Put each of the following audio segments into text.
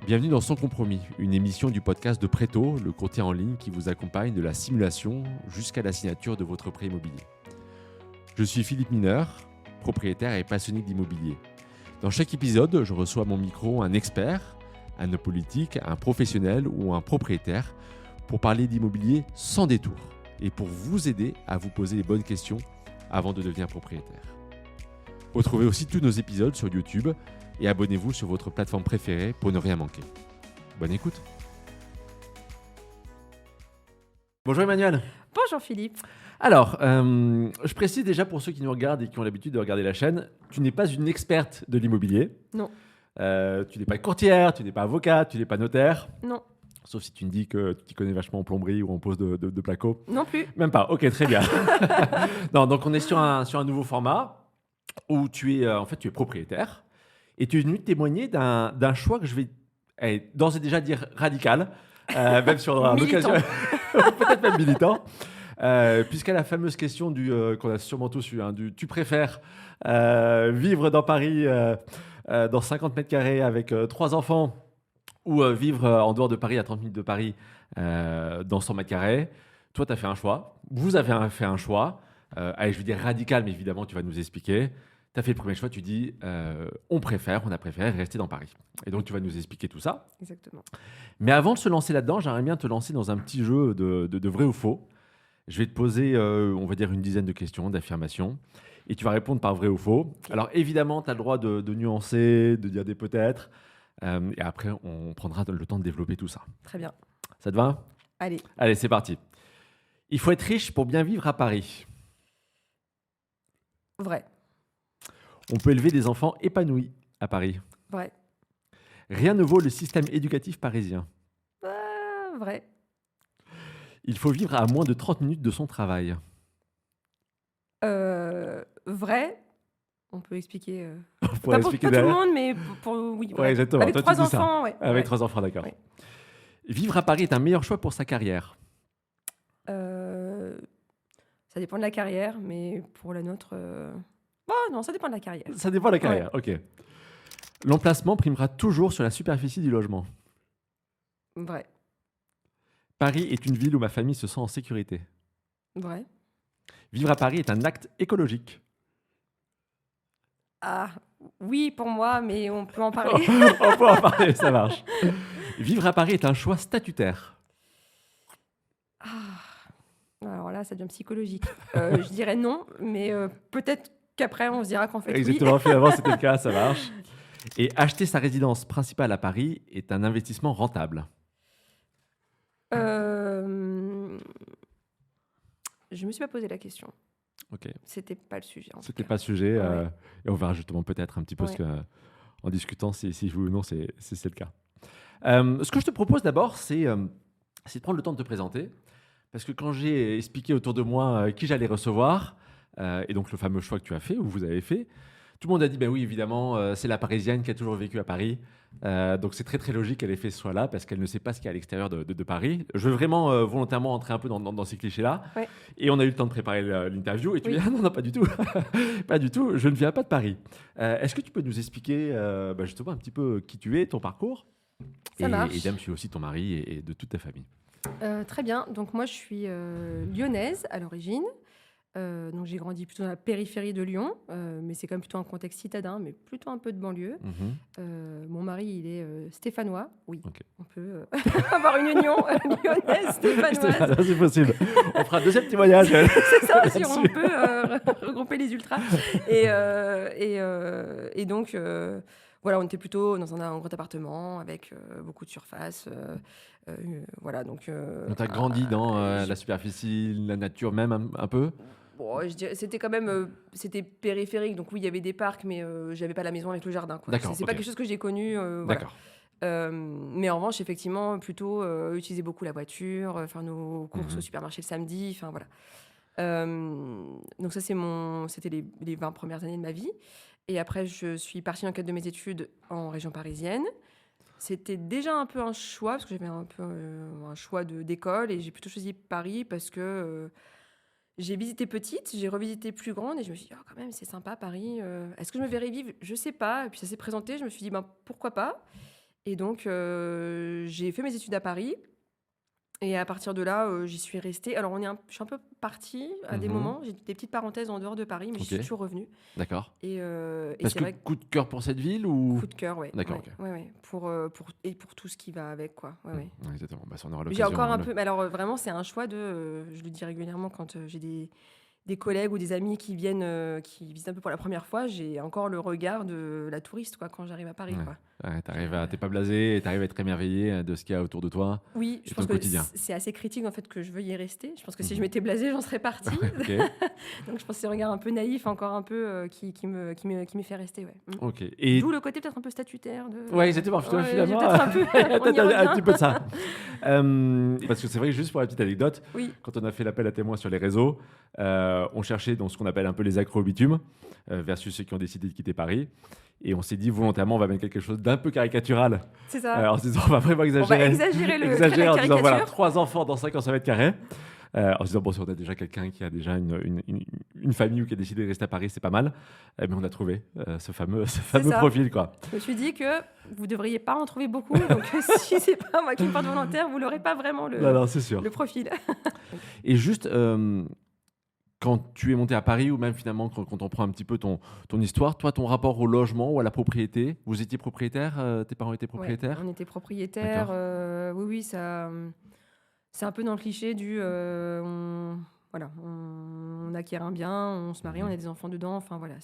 Bienvenue dans Sans Compromis, une émission du podcast de Préto, le courtier en ligne qui vous accompagne de la simulation jusqu'à la signature de votre prêt immobilier. Je suis Philippe Mineur, propriétaire et passionné d'immobilier. Dans chaque épisode, je reçois à mon micro un expert, un homme politique, un professionnel ou un propriétaire pour parler d'immobilier sans détour et pour vous aider à vous poser les bonnes questions avant de devenir propriétaire. Retrouvez aussi tous nos épisodes sur YouTube et abonnez-vous sur votre plateforme préférée pour ne rien manquer. Bonne écoute. Bonjour Emmanuel. Bonjour Philippe. Alors, je précise déjà pour ceux qui nous regardent et qui ont l'habitude de regarder la chaîne, tu n'es pas une experte de l'immobilier. Non. Tu n'es pas courtière, tu n'es pas avocate, tu n'es pas notaire. Non. Sauf si tu me dis que tu t'y connais vachement en plomberie ou en pose de placo. Non plus. Même pas, ok, très bien. Non, donc on est sur un nouveau format où tu es propriétaire et tu es venu témoigner d'un choix que je vais d'ores et déjà dire radical, même si on aura l'occasion, peut-être même militant. Puisqu'à la fameuse question qu'on a sûrement tous eu, du tu préfères vivre dans Paris dans 50 mètres carrés avec 3 enfants ou vivre en dehors de Paris à 30 minutes de Paris dans 100 mètres carrés, toi tu as fait un choix, vous avez fait un choix, allez je vais dire radical mais évidemment tu vas nous expliquer. Tu as fait le premier choix, tu dis on a préféré rester dans Paris. Et donc tu vas nous expliquer tout ça. Exactement. Mais avant de se lancer là-dedans, j'aimerais bien te lancer dans un petit jeu de vrai ou faux. Je vais te poser, on va dire, une dizaine de questions, d'affirmations. Et tu vas répondre par vrai ou faux. Alors, évidemment, tu as le droit de nuancer, de dire des peut-être. Et après, on prendra le temps de développer tout ça. Très bien. Ça te va ? Allez. Allez, c'est parti. Il faut être riche pour bien vivre à Paris. Vrai. On peut élever des enfants épanouis à Paris. Vrai. Rien ne vaut le système éducatif parisien. Vrai. Il faut vivre à moins de 30 minutes de son travail. Vrai. On peut expliquer. Pour expliquer pas tout le derrière. monde, mais oui. Ouais, exactement. Avec Toi, 3 tu dis ça. enfants, ouais. Avec Ouais. 3 enfants, d'accord. Ouais. Vivre à Paris est un meilleur choix pour sa carrière. Ça dépend de la carrière, mais pour la nôtre. Non, ça dépend de la carrière. Ça dépend de la carrière, ok. L'emplacement primera toujours sur la superficie du logement. Vrai. Paris est une ville où ma famille se sent en sécurité. Vrai. Vivre à Paris est un acte écologique. Ah, oui pour moi, mais on peut en parler. On peut en parler, ça marche. Vivre à Paris est un choix statutaire. Alors là, ça devient psychologique. Je dirais non, mais peut-être qu'après, on se dira qu'en fait, Exactement, finalement, c'était le cas, ça marche. Et acheter sa résidence principale à Paris est un investissement rentable. oui. Je me suis pas posé la question. Ok. C'était pas le sujet. En tout C'était cas. pas le sujet. Ouais. Et on verra justement peut-être un petit peu Ouais. en discutant si oui ou non c'est le cas. Ce que je te propose d'abord, c'est de prendre le temps de te présenter. Parce que quand j'ai expliqué autour de moi qui j'allais recevoir, et donc le fameux choix que tu as fait, ou vous avez fait, tout le monde a dit, ben oui, évidemment, c'est la Parisienne qui a toujours vécu à Paris. Donc c'est très très logique qu'elle ait fait ce choix-là, parce qu'elle ne sait pas ce qu'il y a à l'extérieur de Paris. Je veux vraiment volontairement entrer un peu dans ces clichés-là. Ouais. Et on a eu le temps de préparer l'interview, et tu Oui. dis, ah non, pas du tout. Pas du tout, je ne viens pas de Paris. Est-ce que tu peux nous expliquer justement un petit peu qui tu es, ton parcours Ça marche. Et d'âme, je suis aussi ton mari et de toute ta famille. Très bien. Donc moi, je suis lyonnaise à l'origine. Donc j'ai grandi plutôt dans la périphérie de Lyon, mais c'est quand même plutôt un contexte citadin, mais plutôt un peu de banlieue. Mon mari, il est stéphanois. Oui, Ok. on peut avoir une union lyonnaise stéphanoise. C'est possible. On fera un deuxième petit voyage. C'est ça, si on peut regrouper les ultras. Et donc, voilà, on était plutôt dans un grand appartement avec beaucoup de surface. Voilà, donc. On t'a grandi dans la superficie, la nature même un peu. Bon, je dirais, c'était quand même c'était périphérique, donc oui, il y avait des parcs, mais j'avais pas la maison avec le jardin, quoi. D'accord, C'est ok. pas quelque chose que j'ai connu. Voilà. D'accord. Mais en revanche, effectivement, plutôt utiliser beaucoup la voiture, faire nos courses au supermarché le samedi, enfin voilà. Donc ça, c'était les 20 premières années de ma vie. Et après, je suis partie dans le cadre de mes études en région parisienne. C'était déjà un peu un choix, parce que j'avais un peu un choix d'école, et j'ai plutôt choisi Paris parce que j'ai visité petite, j'ai revisité plus grande, et je me suis dit, oh, quand même, c'est sympa Paris. Est-ce que je me verrais vivre ? Je sais pas. Et puis ça s'est présenté, je me suis dit, ben, pourquoi pas ? Et donc, j'ai fait mes études à Paris. Et à partir de là, j'y suis restée. Alors, je suis un peu partie à des Mhm. moments. J'ai des petites parenthèses en dehors de Paris, mais j'y Ok, suis toujours revenue. d'accord. Et Parce c'est que vrai que coup de cœur pour cette ville ou... coup de cœur, ouais, D'accord, ouais, ok. ouais, ouais. Et pour tout ce qui va avec, quoi. Ouais, ouais. Ouais, exactement. Bah, ça, on aura Mais j'ai l'occasion. encore un peu. Mais alors, vraiment, c'est un choix je le dis régulièrement quand j'ai des collègues ou des amis qui viennent, qui visitent un peu pour la première fois. J'ai encore le regard de la touriste, quoi, quand j'arrive à Paris, Ouais. quoi. Ouais, J'ai, euh, t'es pas blasé et t'arrives à être émerveillé de ce qu'il y a autour de toi Oui, et je ton pense que quotidien. c'est assez critique en fait que je veuille y rester. Je pense que si je Mhm. m'étais blasée, j'en serais partie. Ok, Donc je pense que c'est un regard un peu naïf, encore un peu, qui me fait rester, ouais. ok. D'où Et le côté peut-être un peu statutaire de. ouais, exactement. Ouais, j'ai Finalement, peut-être un peu. il y a On y peut-être un revient. petit peu de ça. Parce que c'est vrai que juste pour la petite anecdote, Oui, quand on a fait l'appel à témoins sur les réseaux, on cherchait dans ce qu'on appelle un peu les accros au bitume versus ceux qui ont décidé de quitter Paris. Et on s'est dit volontairement, on va mettre quelque chose d'un peu caricatural c'est ça. en se disant, on va vraiment On va exagérer. exagérer le trait de Exagérer la en disant, voilà, caricature. 3 enfants dans 500 mètres carrés. En se disant, bon, si on a déjà quelqu'un qui a déjà une famille ou qui a décidé de rester à Paris, c'est pas mal. Mais on a trouvé ce fameux C'est ça. profil, quoi. Je me suis dit que vous devriez pas en trouver beaucoup. Donc si c'est pas moi qui me porte volontaire, vous l'aurez pas vraiment Non, non, c'est sûr. le profil. Et juste, quand tu es monté à Paris, ou même finalement quand on prend un petit peu ton histoire, toi, ton rapport au logement ou à la propriété, vous étiez propriétaire, tes parents étaient Ouais, propriétaires? on était propriétaires. D'accord. Oui, oui, ça, c'est un peu dans le cliché voilà, on acquiert un bien, on se marie, on Mhm. a des enfants dedans. Enfin voilà,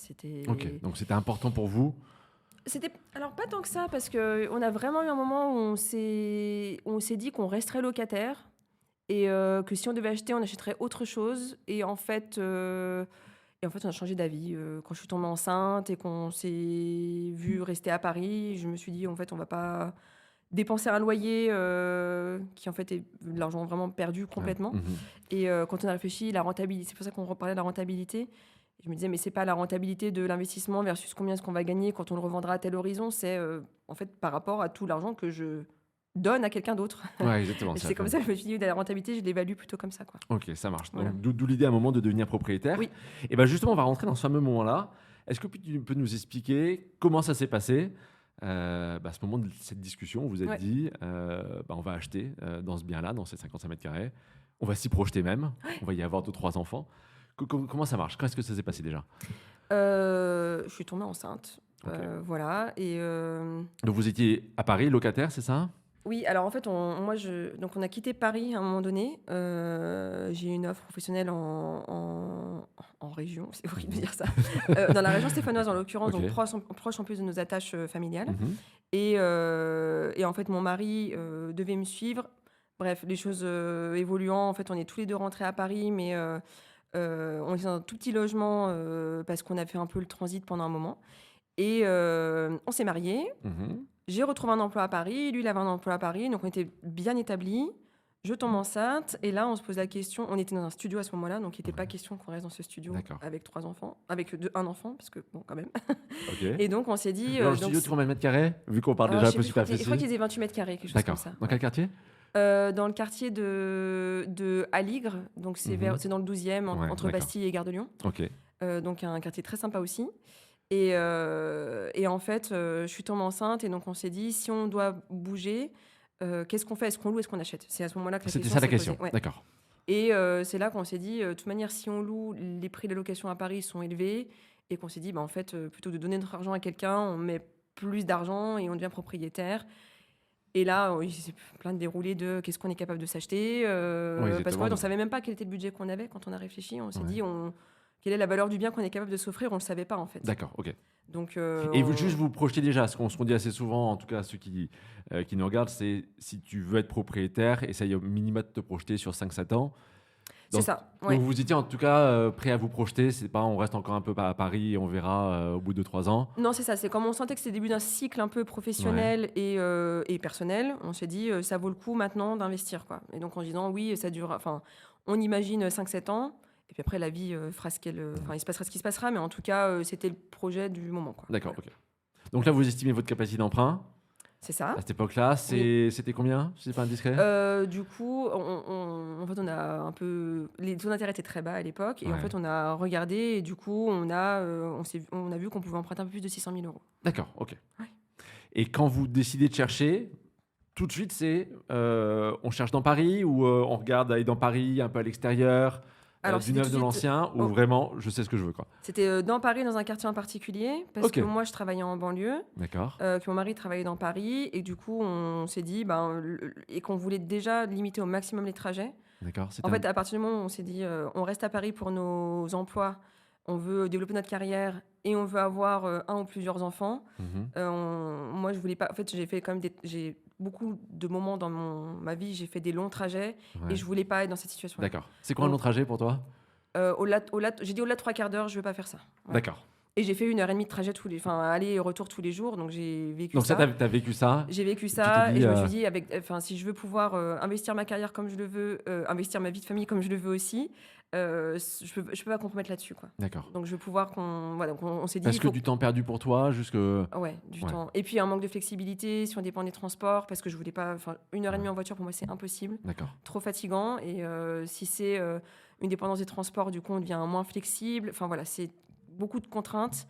Ok, donc c'était important pour vous. c'était alors pas tant que ça parce que on a vraiment eu un moment où on s'est dit qu'on resterait locataire et que si on devait acheter, on achèterait autre chose. Et en fait, on a changé d'avis quand je suis tombée enceinte et qu'on s'est vu rester à Paris. Je me suis dit en fait, on va pas dépenser un loyer qui en fait est de l'argent vraiment perdu Ouais. complètement. Mhm. Et quand on a réfléchi, la rentabilité, c'est pour ça qu'on reparlait de la rentabilité. Je me disais, mais c'est pas la rentabilité de l'investissement versus combien est-ce qu'on va gagner quand on le revendra à tel horizon, c'est en fait par rapport à tout l'argent que je donne à quelqu'un d'autre. Ouais, exactement. Et c'est comme ça que je me suis dit, la rentabilité, je l'évalue plutôt comme ça, quoi. Ok, ça marche. Voilà. Donc, d'où l'idée à un moment de devenir propriétaire. Oui. Et bien justement, on va rentrer dans ce fameux moment-là. Est-ce que tu peux nous expliquer comment ça s'est passé à ce moment de cette discussion, vous vous êtes Ouais. dit, on va acheter dans ce bien-là, dans ces 55 mètres carrés. On va s'y projeter même. On va y avoir 2, 3 enfants. Comment ça marche? Quand est-ce que ça s'est passé déjà? Je suis tombée enceinte. Ok. Voilà. Et Donc vous étiez à Paris, locataire, c'est ça? oui, alors en fait, donc on a quitté Paris à un moment donné. J'ai eu une offre professionnelle en région, c'est horrible de dire ça. Dans la région stéphanoise en l'occurrence, Ok. donc proche en plus de nos attaches familiales. Mhm. Et en fait, mon mari devait me suivre. Bref, les choses évoluant, en fait, on est tous les deux rentrés à Paris, mais on était dans un tout petit logement parce qu'on a fait un peu le transit pendant un moment. Et on s'est mariés. Mhm. J'ai retrouvé un emploi à Paris, lui il avait un emploi à Paris, donc on était bien établis. Je tombe enceinte et là on se pose la question, on était dans un studio à ce moment-là, donc il n'était pas question qu'on reste dans ce studio D'accord. avec 3 enfants, avec un enfant, parce que bon quand même. Ok. Et donc on s'est dit... Dans le donc, studio de combien de mètres carrés? Vu qu'on parle alors, déjà je un sais peu plus, je crois superficie. qu'ils avaient 28 mètres carrés, quelque chose comme D'accord. ça. Dans quel quartier? Dans le quartier de Aligre, donc c'est Mhm. c'est dans le 12e, Ouais, entre d'accord. Bastille et Gare de Lyon. Ok. Donc un quartier très sympa aussi. Et en fait, je suis tombée enceinte et donc on s'est dit, si on doit bouger, qu'est-ce qu'on fait? Est-ce qu'on loue? Est-ce qu'on achète? C'est à ce moment-là que la C'était question ça la s'est posée. question. Ouais. D'accord. Et c'est là qu'on s'est dit, de toute manière, si on loue, les prix de location à Paris sont élevés et qu'on s'est dit, bah, en fait, plutôt que de donner notre argent à quelqu'un, on met plus d'argent et on devient propriétaire. Et là, c'est plein de déroulés de qu'est-ce qu'on est capable de s'acheter. Oui, Parce qu'en exactement. fait, on ne savait même pas quel était le budget qu'on avait quand on a réfléchi. On s'est Ouais. dit, quelle est la valeur du bien qu'on est capable de s'offrir? On ne le savait pas, en fait. D'accord, ok. Donc, Et vous, juste vous projetez déjà, ce qu'on dit assez souvent, en tout cas ceux qui nous regardent, c'est si tu veux être propriétaire, essaye au minimum de te projeter sur 5-7 ans. c'est Donc, ça. Ouais. donc vous étiez en tout cas prêt à vous projeter, c'est pas on reste encore un peu à Paris et on verra au bout de 3 ans. Non, c'est ça. C'est comme on sentait que c'était le début d'un cycle un peu professionnel et personnel. On s'est dit, ça vaut le coup maintenant d'investir, quoi. Et donc en se disant, oui, ça dure. Enfin, on imagine 5-7 ans. Et puis après, la vie fera ce qu'elle. Enfin, il se passera ce qui se passera. Mais en tout cas, c'était le projet du moment, quoi. D'accord, Voilà. ok. Donc là, vous estimez votre capacité d'emprunt C'est ça. à cette époque-là, c'était combien, si c'est pas indiscret? Du coup, en fait, on a un peu. Les taux d'intérêt étaient très bas à l'époque. Et en Ouais. fait, on a regardé. Et du coup, on a vu qu'on pouvait emprunter un peu plus de 600 000 euros. D'accord, ok. Ouais. Et quand vous décidez de chercher, tout de suite, c'est on cherche dans Paris ou on regarde aller dans Paris, un peu à l'extérieur, Alors, du c'était neuf, tout de de suite. l'ancien, ou Oh, vraiment, je sais ce que je veux, quoi. c'était dans Paris, dans un quartier en particulier, parce Ok, que moi, je travaillais en banlieue, d'accord, que mon mari travaillait dans Paris, et du coup, on s'est dit, et qu'on voulait déjà limiter au maximum les trajets. d'accord. En fait, à partir du moment où on s'est dit, on reste à Paris pour nos emplois, on veut développer notre carrière et on veut avoir un ou plusieurs enfants. Mhm. Moi, je voulais pas. En fait, j'ai fait quand même j'ai beaucoup de moments dans ma vie, j'ai fait des longs trajets et Ouais. je voulais pas être dans cette situation-là. D'accord. C'est quoi un long Donc, trajet pour toi? j'ai dit au-delà de 3 quarts d'heure, je veux pas faire ça. Ouais. D'accord. Et j'ai fait 1 heure et demie de trajet aller et retour tous les jours, donc j'ai vécu Donc ça, ça. t'as vécu ça. J'ai vécu Tu t'es ça et dit, je me suis dit, si je veux pouvoir investir ma carrière comme je le veux, investir ma vie de famille comme je le veux aussi, je peux pas compromettre là-dessus, quoi. d'accord. Donc je veux pouvoir voilà, donc on s'est dit, Parce il que faut du temps perdu pour toi, jusque... ouais, du Ouais. temps. Et puis un manque de flexibilité si on dépend des transports, parce que je voulais pas, 1 heure et demie Ouais. en voiture pour moi c'est impossible, D'accord. trop fatigant. Et si c'est une dépendance des transports, du coup on devient moins flexible. Enfin voilà, c'est beaucoup de contraintes.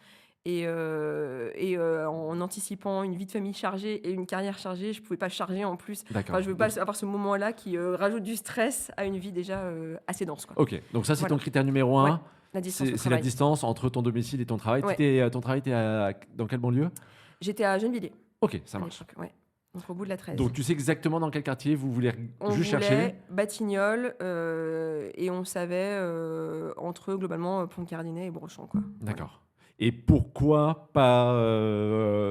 En anticipant une vie de famille chargée et une carrière chargée, je pouvais pas charger en plus. D'accord. Enfin, je veux pas avoir ce moment-là qui rajoute du stress à une vie déjà assez dense, quoi. Ok, donc ça, c'est Voilà. ton critère numéro Ouais, un. la distance au C'est la travail. distance entre ton domicile et ton travail. Ouais. Ton travail, dans quelle banlieue? J'étais à Gennevilliers Ok, ça à marche. l'époque, ouais. Donc au bout de la 13. Donc tu sais exactement dans quel quartier vous voulez On juste chercher? voulait Batignolles et on savait entre globalement Pont-Cardinet et Brochant, quoi. Voilà. D'accord. Et pourquoi pas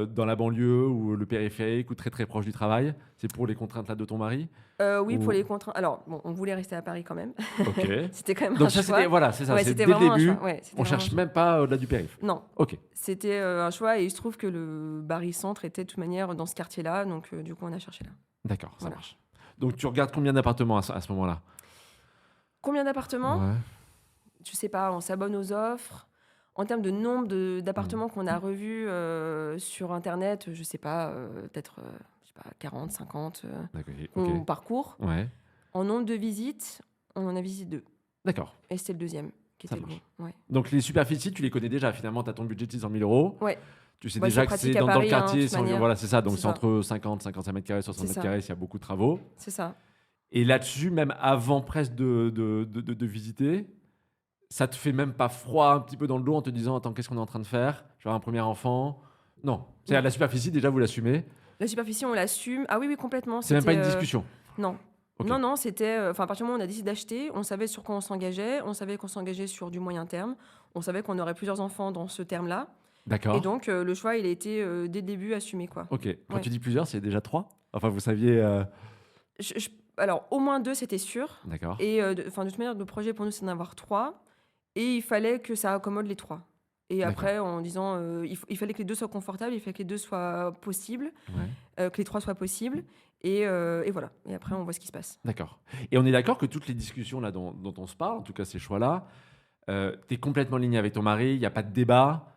dans la banlieue ou le périphérique ou très très proche du travail? C'est pour les contraintes là de ton mari? Oui, pour Ou... les contraintes. Alors, bon, on voulait rester à Paris quand même. Ok. C'était quand même Donc un ça, choix. c'était voilà, c'est ça. Ouais, C'est c'était dès le vraiment un début. choix. Ouais, c'était On vraiment un cherche choix. même pas au-delà du périph. Non, Ok. c'était un choix et il se trouve que le Barry-Centre était de toute manière dans ce quartier-là, donc du coup on a cherché là. D'accord, ça Voilà. marche. Donc tu regardes combien d'appartements à ce moment-là? Combien d'appartements? Ouais. Je sais pas, on s'abonne aux offres. En termes de nombre d'appartements qu'on a revus sur Internet, je sais pas, peut-être je sais pas, 40, 50 D'accord. qu'on Ok. parcourt. Ouais. En nombre de visites, on en a visité 2. D'accord. Et c'était le deuxième qui Ça était le marche. bon. Ouais. Donc les superficies, tu les connais déjà. Finalement, tu as ton budget de 600 000 euros. Ouais. Tu sais Bah, déjà c'est que pratique c'est à dans le Paris, quartier. de toute manière. Voilà, c'est ça. Donc C'est c'est ça. entre 50, 55 mètres carrés, 60 C'est mètres ça. carrés s'il y a beaucoup de travaux. C'est ça. Et là-dessus, même avant presque de visiter, ça te fait même pas froid un petit peu dans le dos en te disant attends, qu'est-ce qu'on est en train de faire? Je vais avoir un premier enfant. Non. C'est à Non. la superficie, déjà, vous l'assumez. La superficie, on l'assume. Ah oui, oui, complètement. C'est même pas une C'était, discussion. Non. Ok. Non, non, c'était. À partir du moment où on a décidé d'acheter, on savait sur quoi on s'engageait. On savait qu'on s'engageait sur du moyen terme. On savait qu'on aurait plusieurs enfants dans ce terme-là. D'accord. Et donc, le choix, il a été dès le début assumé, quoi. Ok. Quand Ouais. tu dis plusieurs, c'est déjà 3? Enfin, vous saviez. Alors, au moins 2, c'était sûr. D'accord. Et de toute manière, le projet pour nous, c'est d'en avoir 3. Et il fallait que ça accommode les 3. Et D'accord. après, en disant, il fallait que les 2 soient confortables, il fallait que les 2 soient possibles, Ouais. que les 3 soient possibles. Et voilà. Et après, on voit ce qui se passe. D'accord. Et on est d'accord que toutes les discussions là dont on se parle, en tout cas ces choix-là, tu es complètement aligné avec ton mari, il n'y a pas de débat.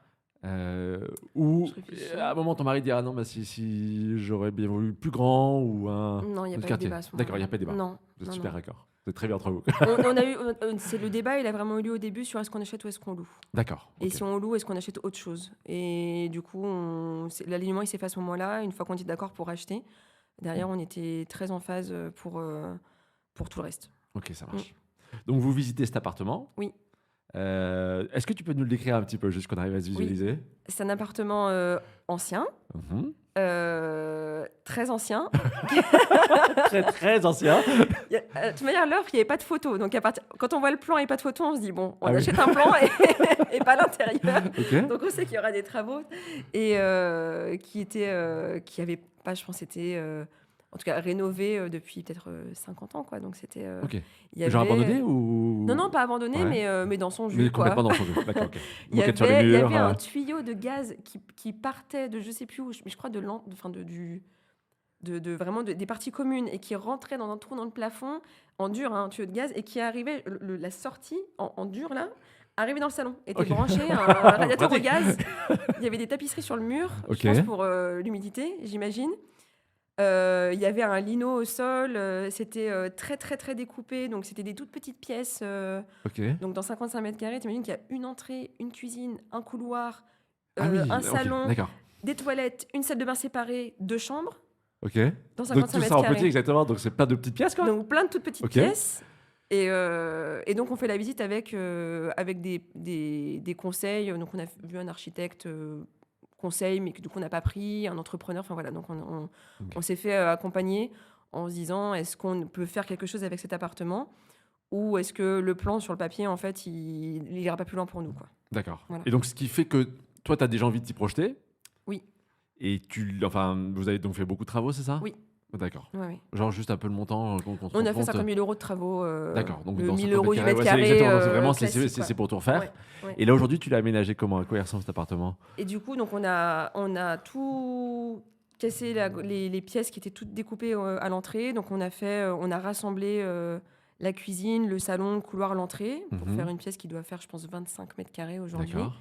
Ou Je réfléchis. à un moment, ton mari dira non, bah, si j'aurais bien voulu plus grand ou un Non, il n'y a autre pas de quartier. débat à ce D'accord, il n'y a moment-là. pas de débat. Non. Vous êtes non, super non. d'accord. Vous êtes très bien entre vous. C'est le débat, il a vraiment eu lieu au début sur est-ce qu'on achète ou est-ce qu'on loue. D'accord. Et ok. si on loue, est-ce qu'on achète autre chose. Et du coup, l'alignement, il s'est fait à ce moment-là. Une fois qu'on était d'accord pour acheter, derrière, on était très en phase pour tout le reste. Ok, ça marche. Donc vous visitez cet appartement. Oui. Est-ce que tu peux nous le décrire un petit peu, juste qu'on arrive à se visualiser? C'est un appartement ancien, Mhm. très ancien. Très très ancien. De toute manière, l'offre, il n'y avait pas de photo. Donc, quand on voit le plan et pas de photo, on se dit, bon, on Ah oui. achète un plan et pas l'intérieur. Ok. Donc, on sait qu'il y aura des travaux. Et qui avait pas, je pense, c'était en tout cas rénové depuis peut-être 50 ans, quoi. Donc, c'était. Ok. Il y Genre avait- abandonné ou Non, non, pas abandonné, Ouais. mais dans son Mais jus, quoi. complètement dans son jeu. D'accord. Ok. Il y Moquette sur les avait murs. un tuyau de gaz qui partait de je sais plus où, mais je crois vraiment des parties communes et qui rentrait dans un trou dans le plafond en dur, hein, un tuyau de gaz, et qui arrivait, la sortie en dur là, arrivait dans le salon, était Ok. branché un radiateur au Pratique. gaz. Il y avait des tapisseries sur le mur, Ok. je pense pour l'humidité, j'imagine. Il y avait un lino au sol, c'était très très très découpé, donc c'était des toutes petites pièces. Ok. Donc dans 55 mètres carrés, tu imagines qu'il y a une entrée, une cuisine, un couloir, Ah oui, un ok, salon, d'accord. des toilettes, une salle de bain séparée, 2 chambres, Ok. dans Donc 55 tout mètres ça en petit, carrés. exactement. Donc c'est pas de petites pièces, quoi. Donc plein de toutes petites Ok. pièces. Et donc on fait la visite avec des conseils. Donc on a vu un architecte conseil, mais que du coup on n'a pas pris, un entrepreneur. Enfin voilà, donc Ok. on s'est fait accompagner en se disant est-ce qu'on peut faire quelque chose avec cet appartement ou est-ce que le plan sur le papier, en fait, il ira pas plus loin pour nous, quoi. D'accord. Voilà. Et donc ce qui fait que toi, tu as déjà envie de t'y projeter. Oui. Et vous avez donc fait beaucoup de travaux, c'est ça? Oui. D'accord. Ouais, ouais. Genre juste un peu le montant qu'on se On rend a fait compte. 50 000 euros de travaux. D'accord. Donc le dans 1000 50 euros du mètre ouais, carré. exactement. Donc, c'est vraiment classique, c'est quoi. pour tout refaire. Ouais, ouais. Et là aujourd'hui, tu l'as aménagé comment? À quoi il ressemble cet appartement? Et du coup, donc on a tout cassé les pièces qui étaient toutes découpées à l'entrée. Donc on a rassemblé la cuisine, le salon, le couloir, l'entrée pour faire une pièce qui doit faire, je pense, 25 mètres carrés aujourd'hui. D'accord.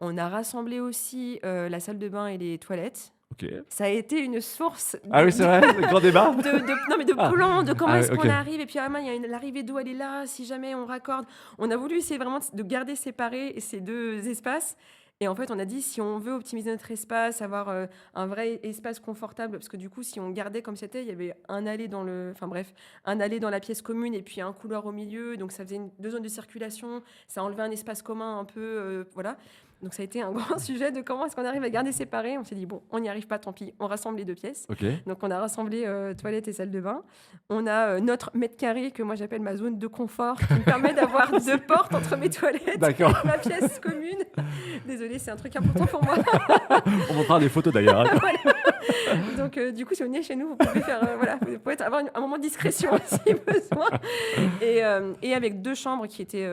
On a rassemblé aussi la salle de bain et les toilettes. Ok. Ça a été une source Ah oui, c'est vrai, le grand débat. non mais de Ah. plans, de comment Ah est-ce ouais, qu'on ok. arrive, et puis il y a l'arrivée d'eau, elle est là, si jamais on raccorde. On a voulu essayer vraiment de garder séparés ces deux espaces. Et en fait, on a dit, si on veut optimiser notre espace, avoir un vrai espace confortable, parce que du coup, si on gardait comme c'était, il y avait un allée un allée dans la pièce commune et puis un couloir au milieu. Donc, ça faisait deux zones de circulation. Ça enlevait un espace commun un peu, voilà. Donc, ça a été un grand sujet de comment est-ce qu'on arrive à garder séparés. On s'est dit, bon, on n'y arrive pas, tant pis. On rassemble les deux pièces. Ok. Donc, on a rassemblé toilette et salle de bain. On a notre mètre carré que moi, j'appelle ma zone de confort, qui me permet d'avoir 2 portes entre mes toilettes D'accord. et ma pièce commune. Désolée, c'est un truc important pour moi. On montrera des photos d'ailleurs. Hein. Donc, du coup, si vous venez chez nous, vous pouvez faire, vous pouvez avoir un moment de discrétion si besoin. Et avec 2 chambres qui étaient,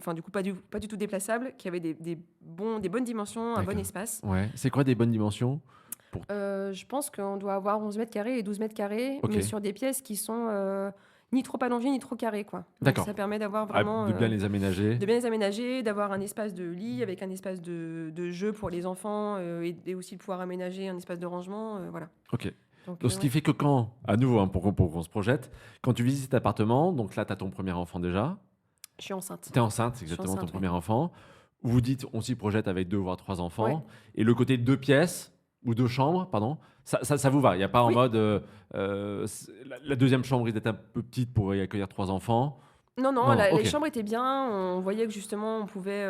enfin, du coup, pas du tout déplaçables, qui avaient des bonnes dimensions, un bon D'accord. espace. Ouais. C'est quoi des bonnes dimensions? Je pense qu'on doit avoir 11 mètres carrés et 12 mètres carrés, Ok. mais sur des pièces qui sont ni trop allongées ni trop carrées, quoi. Donc, D'accord. ça permet d'avoir vraiment De bien les aménager. de bien les aménager, d'avoir un espace de lit avec un espace de jeu pour les enfants et aussi de pouvoir aménager un espace de rangement, voilà. Ok. Donc, Donc, ce qui fait que quand, à nouveau, hein, pour qu'on se projette, quand tu visites cet appartement, donc là, tu as ton premier enfant déjà, je suis enceinte. tu es enceinte, c'est Je suis exactement ton enceinte, premier enfant, vous dites, on s'y projette avec 2 voire 3 enfants, Ouais. et le côté 2 pièces, ou 2 chambres, pardon, ça vous va. Il n'y a pas en Oui. mode, la deuxième chambre risque d'être un peu petite pour y accueillir 3 enfants. Non, Non, ok. les chambres étaient bien. On voyait que justement, on pouvait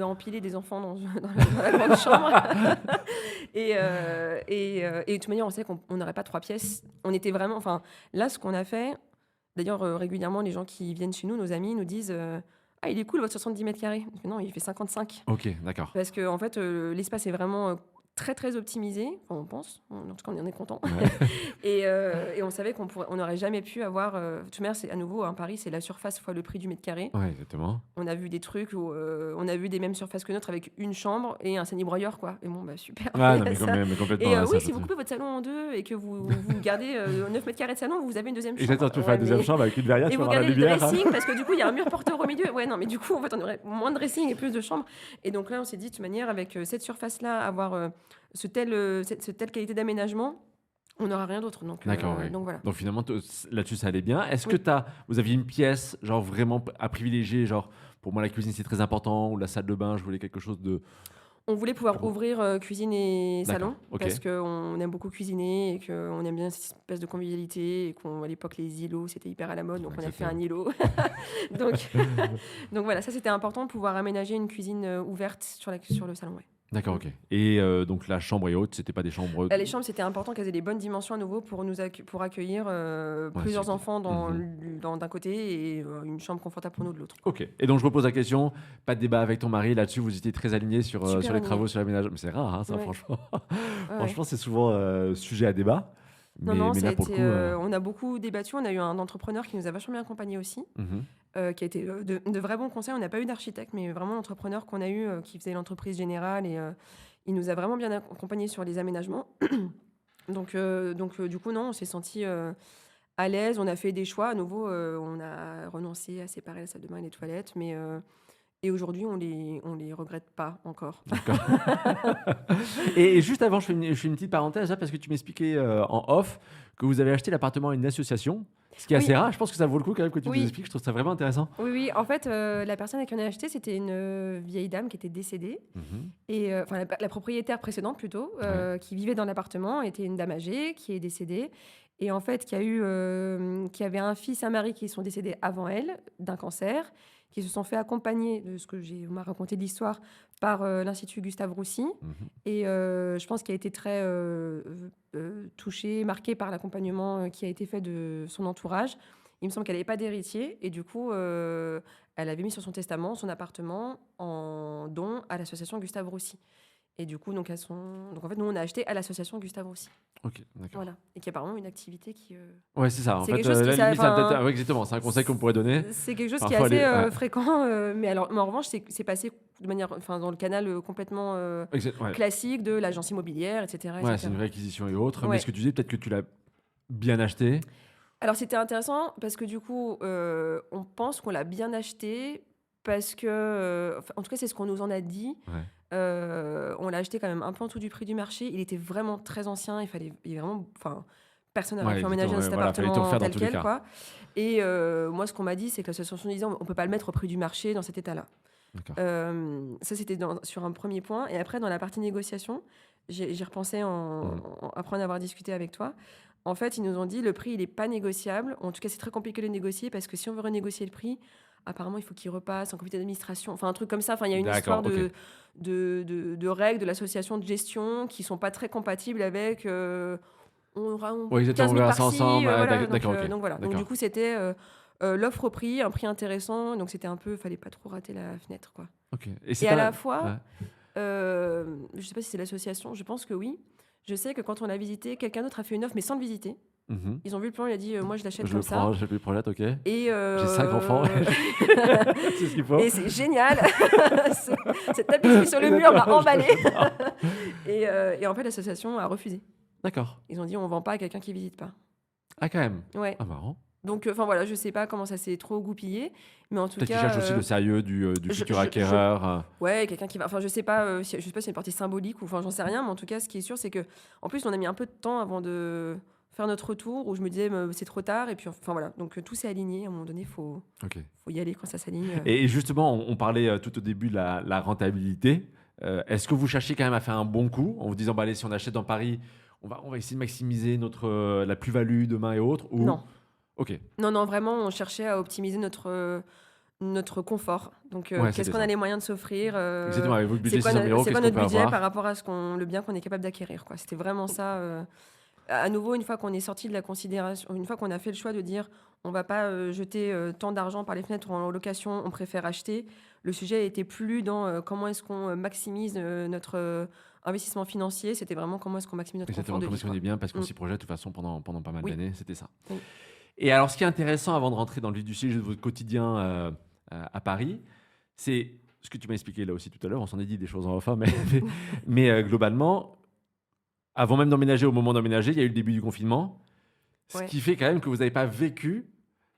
empiler des enfants dans la grande chambre. Et de toute manière, on savait qu'on n'aurait pas 3 pièces. On était vraiment. Enfin, là, ce qu'on a fait, d'ailleurs, régulièrement, les gens qui viennent chez nous, nos amis, nous disent ah, il est cool votre 70 mètres carrés. Je dis, non, il fait 55. Ok, d'accord. Parce que, en fait, l'espace est vraiment très, très optimisé. Enfin, on pense. En tout cas, on en est content. Ouais. Et on savait qu'on n'aurait jamais pu avoir. De toute manière, c'est à nouveau, hein, Paris, c'est la surface fois le prix du mètre carré. Ouais, exactement. On a vu des trucs où on a vu des mêmes surfaces que notre avec une chambre et un sani-broyeur, quoi. Et bon, bah super. Ah, non, mais, Ça. mais complètement. Et ouais, oui, ça, si vous coupez votre salon en 2 et que vous gardez 9 mètres carrés de salon, vous avez une deuxième chambre. exactement, tu fais Ouais, la deuxième mais- chambre avec une verrière, Et tu vous vas avoir la gardez le lumière. dressing parce que du coup, il y a un mur porteur au milieu. Ouais, non, mais du coup, en fait, on aurait moins de dressing et plus de chambres. Et donc là, on s'est dit, de toute manière, avec cette surface-là, avoir cette telle qualité d'aménagement, on n'aura rien d'autre. Donc, D'accord, ouais. donc voilà. Donc finalement, là-dessus, ça allait bien. Est-ce Oui. que vous aviez une pièce, genre vraiment à privilégier, genre pour moi la cuisine c'est très important, ou la salle de bain, je voulais quelque chose de... On voulait pouvoir Pour- ouvrir cuisine et D'accord, salon ok. parce qu'on aime beaucoup cuisiner et qu'on aime bien cette espèce de convivialité et qu'à l'époque les îlots c'était hyper à la mode, donc on a fait un îlot. donc voilà, ça c'était important de pouvoir aménager une cuisine ouverte sur le salon. Ouais. D'accord, ok. Et donc la chambre et haute, c'était pas des chambres... Les chambres, c'était important qu'elles aient les bonnes dimensions à nouveau pour accueillir plusieurs c'est- enfants d'un côté et une chambre confortable pour nous de l'autre. Ok. Et donc je repose la question, pas de débat avec ton mari là-dessus, vous étiez très alignés sur Super les alignés. travaux, sur l'aménagement. Mais c'est rare, hein, ça, Ouais. franchement. Ouais, Franchement, c'est souvent sujet à débat. Non, mais ça a là, pour le été, coup... on a beaucoup débattu. On a eu un entrepreneur qui nous a vachement bien accompagnés aussi. Qui a été de vrais bons conseils. On n'a pas eu d'architecte, mais vraiment l'entrepreneur qu'on a eu qui faisait l'entreprise générale et il nous a vraiment bien accompagnés sur les aménagements. donc, du coup, non, on s'est senti à l'aise. On a fait des choix. À nouveau, on a renoncé à séparer la salle de bain et les toilettes, mais et aujourd'hui, on les regrette pas encore. D'accord. Et juste avant, je fais une petite parenthèse là, parce que tu m'expliquais en off que vous avez acheté l'appartement à une association. Ce qui est Oui. assez rare, je pense que ça vaut le coup quand même que tu Oui. nous expliques. Je trouve ça vraiment intéressant. Oui, oui. En fait, la personne à qui on a acheté, c'était une vieille dame qui était décédée. Mhm. Et enfin, la propriétaire précédente plutôt, qui vivait dans l'appartement, était une dame âgée qui est décédée. Et en fait, qui avait un fils, un mari qui sont décédés avant elle d'un cancer, qui se sont fait accompagner de ce que on m'a raconté de l'histoire par l'Institut Gustave Roussy. Mhm. Et je pense qu'il a été très touché, marqué par l'accompagnement qui a été fait de son entourage. Il me semble qu'elle n'avait pas d'héritier et du coup, elle avait mis sur son testament son appartement en don à l'association Gustave Roussy. Et du coup, donc en fait, nous on a acheté à l'association Gustave Roussy. Ok, d'accord. Voilà. Et qui est apparemment une activité qui. Ouais, c'est ça. En C'est fait, quelque chose qui la ça- limite, c'est enfin, ouais, exactement. C'est un conseil qu'on pourrait donner. C'est quelque chose qui est Parfois, assez ouais. fréquent, mais en revanche, c'est passé de manière, enfin, dans le canal complètement Ouais. classique de l'agence immobilière, etc. Ouais, c'est etc. une vraie acquisition et autres. Mais Ouais. ce que tu disais, peut-être que tu l'as bien acheté. Alors c'était intéressant parce que du coup, on pense qu'on l'a bien acheté parce que, en tout cas, c'est ce qu'on nous en a dit. Ouais. On l'a acheté quand même un peu en dessous du prix du marché. Il était vraiment très ancien. Il y avait vraiment, enfin, personne n'aurait Ouais, pu emménager dans cet exactement, ouais, voilà, fallait tout appartement refaire dans tel tous les quel, cas. quoi. Et moi, ce qu'on m'a dit, c'est que l'association disait on peut pas le mettre au prix du marché dans cet état-là. D'accord. Ça, c'était sur un premier point. Et après, dans la partie négociation, j'ai repensé après en avoir discuté avec toi. En fait, ils nous ont dit le prix, il n'est pas négociable. En tout cas, c'est très compliqué de le négocier parce que si on veut renégocier le prix, apparemment, il faut qu'il repasse en comité d'administration. Enfin, un truc comme ça. Enfin, il y a une D'accord, histoire de règles de l'association de gestion qui sont pas très compatibles avec Ouais, exactement, 15 on 000 verra ça par-ci. ensemble. Ouais, Voilà. d'accord, ok. Donc voilà. Donc D'accord. du coup, c'était l'offre au prix, un prix intéressant. Donc c'était un peu, fallait pas trop rater la fenêtre, quoi. Ok. Et à la fois, je ne sais pas si c'est l'association, je pense que oui. Je sais que quand on l'a visité, quelqu'un d'autre a fait une offre, mais sans le visiter. Mhm. Ils ont vu le plan, il a dit moi je l'achète Je comme le prends, ça. je le projette, ok. Et J'ai 5 enfants. C'est ce qu'il faut. et c'est génial. Cette tapisserie sur le mur m'a emballé. Et en fait, l'association a refusé. D'accord. Ils ont dit on vend pas à quelqu'un qui visite pas. Ah, quand même. Ouais. Ah, marrant. Donc, enfin voilà, je sais pas comment ça s'est trop goupillé, mais en tout Peut-être qu'ils cas, cherchent aussi le sérieux du futur acquéreur. ouais, quelqu'un qui va. Enfin, je sais pas si c'est une partie symbolique ou enfin, j'en sais rien, mais en tout cas, ce qui est sûr, c'est que, en plus, on a mis un peu de temps avant de faire notre retour, où je me disais c'est trop tard, et puis enfin voilà, donc tout s'est aligné. À un moment donné, faut y aller quand ça s'aligne. Et justement, on parlait tout au début de la rentabilité. Est-ce que vous cherchez quand même à faire un bon coup en vous disant bah allez, si on achète dans Paris, on va essayer de maximiser la plus-value demain et autres ou... Non. Ok. Non, vraiment, on cherchait à optimiser notre confort. Donc, qu'est-ce qu'on a les moyens de s'offrir Exactement, avec votre budget c'est 600 000 euros, quoi qu'est-ce notre qu'on peut budget avoir par rapport à le bien qu'on est capable d'acquérir, quoi. C'était vraiment ça. À nouveau, une fois qu'on est sorti de la considération, une fois qu'on a fait le choix de dire on va pas jeter tant d'argent par les fenêtres en location, on préfère acheter, le sujet était plus dans comment est-ce qu'on maximise notre investissement financier, c'était vraiment comment est-ce qu'on maximise notre confort de vie. Comment est-ce qu'on est bien parce qu'on s'y projette de toute façon pendant pas mal Oui. d'années, c'était ça. Oui. Et alors, ce qui est intéressant avant de rentrer dans le vif du sujet de votre quotidien à Paris, c'est ce que tu m'as expliqué là aussi tout à l'heure, on s'en est dit des choses en off, mais globalement, avant même d'emménager, au moment d'emménager, il y a eu le début du confinement, ce qui fait quand même que vous n'avez pas vécu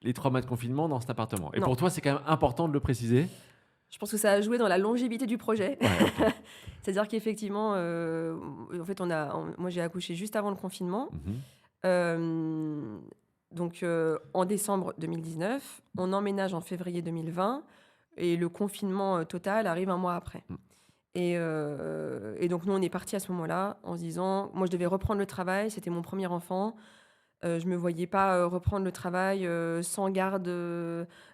les 3 mois de confinement dans cet appartement. Et Non. pour toi, c'est quand même important de le préciser. Je pense que ça a joué dans la longévité du projet. Ouais, okay. C'est-à-dire qu'effectivement, en fait, moi j'ai accouché juste avant le confinement. Mm-hmm. Donc en décembre 2019, on emménage en février 2020 et le confinement total arrive un mois après. Et donc nous, on est partis à ce moment-là en se disant, moi je devais reprendre le travail, c'était mon premier enfant. Je me voyais pas reprendre le travail sans garde,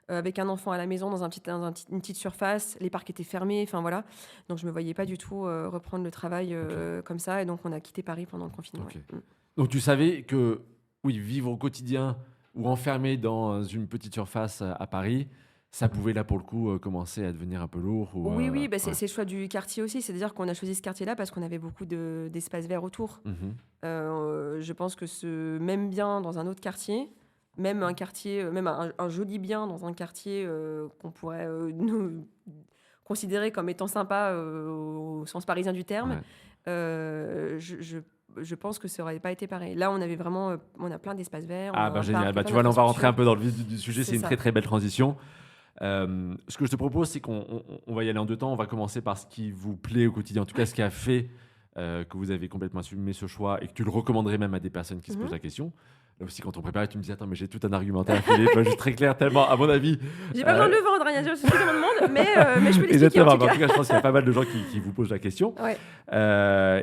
avec un enfant à la maison dans une petite surface. Les parcs étaient fermés, enfin voilà. Donc je me voyais pas du tout reprendre le travail comme ça. Et donc on a quitté Paris pendant le confinement. Okay. Ouais. Donc tu savais que oui, vivre au quotidien ou enfermé dans une petite surface à Paris, ça pouvait là pour le coup commencer à devenir un peu lourd. Oui, bah, c'est le choix du quartier aussi. C'est-à-dire qu'on a choisi ce quartier-là parce qu'on avait beaucoup d'espaces verts autour. Je pense que même bien dans un autre quartier, même un quartier, même un joli bien dans un quartier qu'on pourrait nous considérer comme étant sympa au sens parisien du terme, je pense que ça aurait pas été pareil. Là, on a plein d'espaces verts. Génial. Tu vois, là, on va rentrer un peu dans le vif du sujet. C'est une très très belle transition. Ce que je te propose, c'est qu'on va y aller en 2 temps. On va commencer par ce qui vous plaît au quotidien, en tout cas ce qui a fait que vous avez complètement assumé ce choix et que tu le recommanderais même à des personnes qui se posent la question. Là aussi, quand on préparait, tu me disais, attends, mais j'ai tout un argumentaire, Philippe, juste très clair, tellement, à mon avis. J'ai pas besoin de le vendre, rien, je suis tout le monde demande, mais je peux l'expliquer Exactement. en tout En cas. tout cas, je pense qu'il y a pas mal de gens qui vous posent la question. Ouais.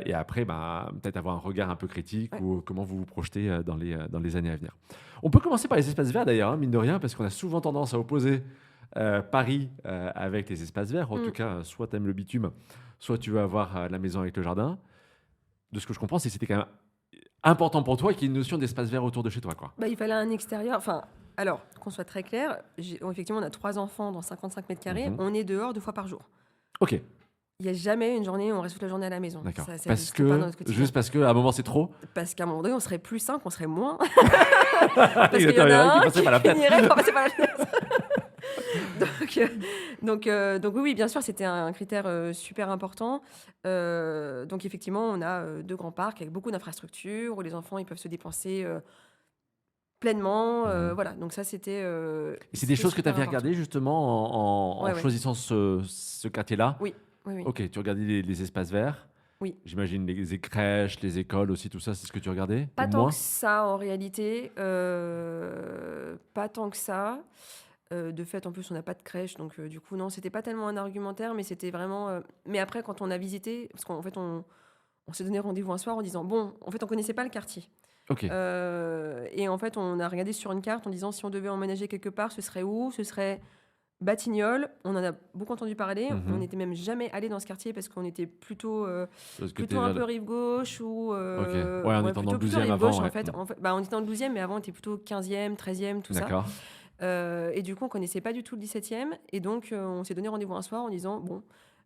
Et après, peut-être avoir un regard un peu critique ou comment vous vous projetez dans les années à venir. On peut commencer par les espaces verts d'ailleurs, hein, mine de rien, parce qu'on a souvent tendance à opposer Paris avec les espaces verts. En tout cas, soit tu aimes le bitume, soit tu veux avoir la maison avec le jardin. De ce que je comprends, c'est que c'était quand même important pour toi qu'il y ait une notion d'espace vert autour de chez toi, quoi. Il fallait un extérieur. Enfin, alors, qu'on soit très clair, effectivement, on a 3 enfants dans 55 mètres carrés. On est dehors 2 fois par jour. Ok, Il n'y a jamais une journée où on reste toute la journée à la maison. d'accord. Ça Parce existe pas dans notre que, quotidien. juste parce qu'à un moment, c'est trop. Parce qu'à un moment donné, on serait plus 5, on serait moins. Parce qu'il y en a un passait par la fenêtre. finirait par passer par la fenêtre. donc oui, bien sûr, c'était un critère super important. Donc effectivement, on a 2 grands parcs avec beaucoup d'infrastructures où les enfants ils peuvent se dépenser pleinement. Voilà, donc ça c'était. Et c'est des choses que tu avais regardées justement en Ouais. choisissant ce quartier-là. Oui. Ok, tu regardais les espaces verts. Oui. J'imagine les crèches, les écoles aussi, tout ça, c'est ce que tu regardais. Pas Ou tant moins que ça en réalité. Pas tant que ça. De fait, en plus, on n'a pas de crèche, donc du coup, non, c'était pas tellement un argumentaire, mais c'était vraiment. Mais après, quand on a visité, parce qu'en fait, on s'est donné rendez-vous un soir en disant bon, en fait, on connaissait pas le quartier. Ok. Et en fait, on a regardé sur une carte en disant si on devait emménager quelque part, ce serait où? Ce serait Batignolles. On en a beaucoup entendu parler. Mhm. On n'était même jamais allé dans ce quartier parce qu'on était plutôt Parce que plutôt un peu rive gauche ou Ok. Ouais, en étant dans le plutôt 12e rive avant, gauche, ouais. en fait. On était dans le 12e, mais avant, on était plutôt 15e, 13e, tout ça. D'accord. Et du coup, on connaissait pas du tout le 17e. Et donc, on s'est donné rendez-vous un soir en disant bon.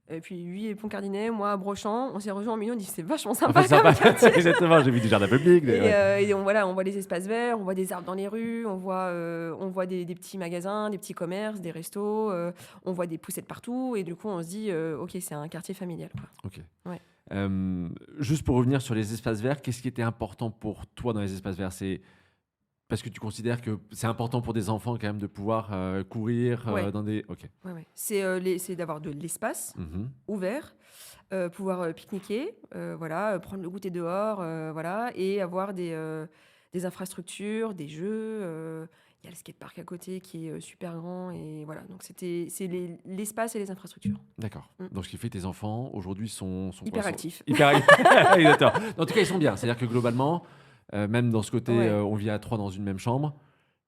Et puis, lui est Pont-Cardinet, moi à Brochant. On s'est rejoints au milieu, on dit c'est vachement En sympa fait, comme sympa. quartier. Exactement, j'ai vu du jardin public. Et on voit les espaces verts, on voit des arbres dans les rues, on voit des petits magasins, des petits commerces, des restos, on voit des poussettes partout. Et du coup, on se dit, ok, c'est un quartier familial, quoi. Ok. Ouais. Juste pour revenir sur les espaces verts, qu'est-ce qui était important pour toi dans les espaces verts? C'est parce que tu considères que c'est important pour des enfants quand même de pouvoir courir Ouais. dans des... Ok. Ouais. C'est d'avoir de l'espace Mhm. ouvert, pouvoir pique-niquer, voilà, prendre le goûter dehors, voilà, et avoir des infrastructures, des jeux. Il y a le skatepark à côté qui est super grand. Et voilà, donc c'est l'espace et les infrastructures. D'accord. Donc, ce qui fait que tes enfants, aujourd'hui, sont Hyper quoi, actifs. Hyper actifs. Exactement. En tout cas, ils sont bien. C'est-à-dire que globalement, même dans ce côté, Ouais. on vit à 3 dans une même chambre,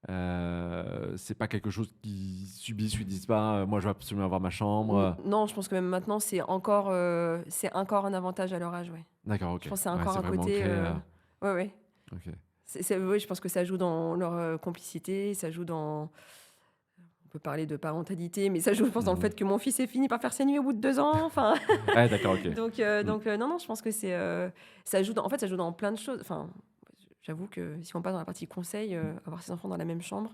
c'est pas quelque chose qu'ils subissent ou ils disent pas, moi, je veux absolument avoir ma chambre. Non, je pense que même maintenant, c'est encore un avantage à leur âge, ouais. D'accord, ok. Je pense que c'est Ouais, encore un vraiment côté. ancré, Ouais. ok. Oui, je pense que ça joue dans leur complicité, ça joue dans. On peut parler de parentalité, mais ça joue, je pense, dans le fait que mon fils ait fini par faire ses nuits au bout de 2 ans. Enfin, Ouais, d'accord, ok. donc non, je pense que ça joue en fait, ça joue dans plein de choses. Enfin, j'avoue que si on passe dans la partie conseil, avoir ses enfants dans la même chambre,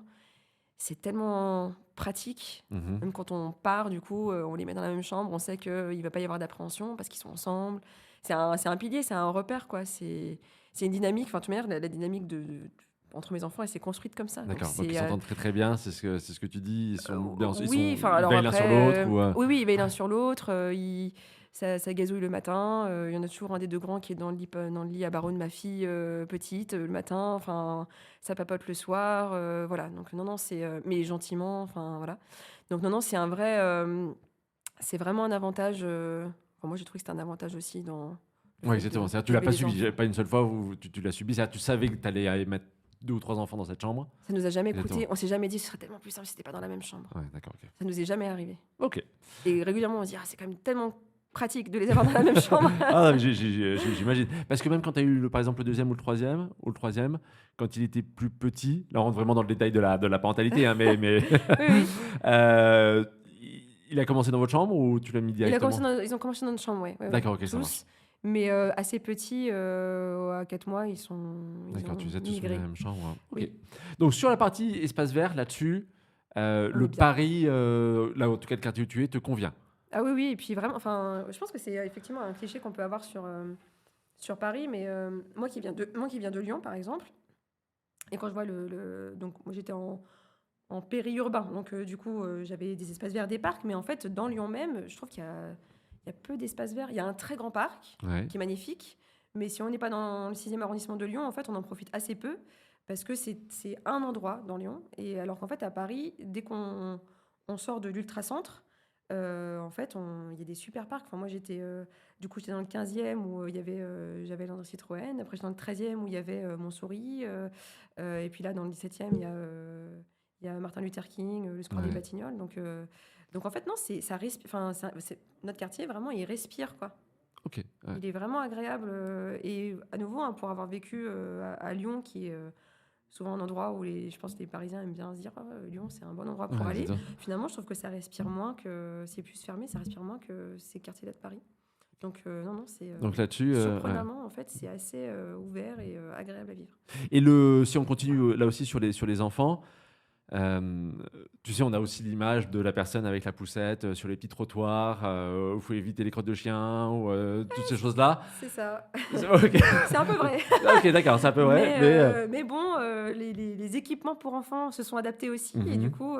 c'est tellement pratique. Mhm. Même quand on part, du coup, on les met dans la même chambre, on sait qu'il ne va pas y avoir d'appréhension parce qu'ils sont ensemble. C'est un pilier, c'est un repère, quoi. C'est une dynamique. Enfin, de toute manière, la dynamique entre mes enfants, elle s'est construite comme ça. D'accord, donc ils s'entendent très très bien, c'est ce que tu dis. Ils sont bien, oui, ils alors veillent l'un sur l'autre oui, ils veillent l'un sur l'autre. Ça gazouille le matin. Il y en a toujours un des 2 grands qui est dans le lit à barreaux de ma fille petite le matin. Enfin, ça papote le soir. Voilà. Donc non, c'est mais gentiment. Enfin voilà. Donc non, c'est un vrai. C'est vraiment un avantage. Enfin, moi, j'ai trouvé que c'était un avantage aussi dans. Oui, exactement. C'est-à-dire, tu l'as pas subi, pas une seule fois où tu l'as subi. C'est-à-dire, tu savais que tu allais mettre 2 ou 3 enfants dans cette chambre. Ça nous a jamais Exactement. coûté. On s'est jamais dit ce serait tellement plus simple si c'était pas dans la même chambre. Ouais, d'accord, ok. Ça nous est jamais arrivé. Ok. Et régulièrement, on se dit c'est quand même tellement pratique de les avoir dans la même chambre. Ah, j'imagine. Parce que même quand tu as eu, par exemple, le deuxième ou le troisième, quand il était plus petit, là on rentre vraiment dans le détail de la parentalité, hein, mais Oui. il a commencé dans votre chambre ou tu l'as mis directement? Ils ont commencé dans notre chambre, ouais. D'accord, ok, ça marche. tous. Mais assez petits, à 4 mois, ils D'accord, ont tu les as tous mis migré. dans la même chambre. Ouais. Oui. Ok. Donc sur la partie espace vert, là-dessus, le bien. Paris, là en tout cas le quartier où tu es, te convient. Ah oui, et puis vraiment, enfin, je pense que c'est effectivement un cliché qu'on peut avoir sur Paris, mais moi qui viens de Lyon, par exemple, et quand je vois donc moi j'étais en périurbain, donc du coup j'avais des espaces verts, des parcs, mais en fait dans Lyon même, je trouve qu'il y a peu d'espaces verts. Il y a un très grand parc Ouais. qui est magnifique, mais si on n'est pas dans le 6e arrondissement de Lyon, en fait on en profite assez peu parce que c'est un endroit dans Lyon. Et alors qu'en fait, à Paris, dès qu'on on sort de l'ultra-centre, en fait, il y a des super parcs. Enfin, moi, du coup, j'étais dans le 15e où j'avais Landry Citroën. Après, j'étais dans le 13e où il y avait Montsouris. Et puis là, dans le 17e, il y a Martin Luther King, le square des Ouais. Batignolles. Donc en fait, non, ça respire. Enfin, notre quartier, vraiment, il respire, quoi. Ok. Ouais. Il est vraiment agréable. Et à nouveau, hein, pour avoir vécu à Lyon, qui est souvent un endroit où je pense que les Parisiens aiment bien se dire Lyon, c'est un bon endroit pour Ouais, c'est aller. ça. Finalement, je trouve que ça respire moins que c'est plus fermé, ça respire moins que ces quartiers-là de Paris. Donc, non, non, c'est Donc là-dessus, ouais. surprenamment, en fait, c'est assez ouvert et agréable à vivre. Et si on continue là aussi sur les enfants, tu sais, on a aussi l'image de la personne avec la poussette sur les petits trottoirs, où il faut éviter les crottes de chien, ou toutes ces choses-là. C'est ça. Ok, C'est un peu vrai. ok, d'accord, c'est un peu vrai. Mais bon, les équipements pour enfants se sont adaptés aussi. Et Mhm. du coup,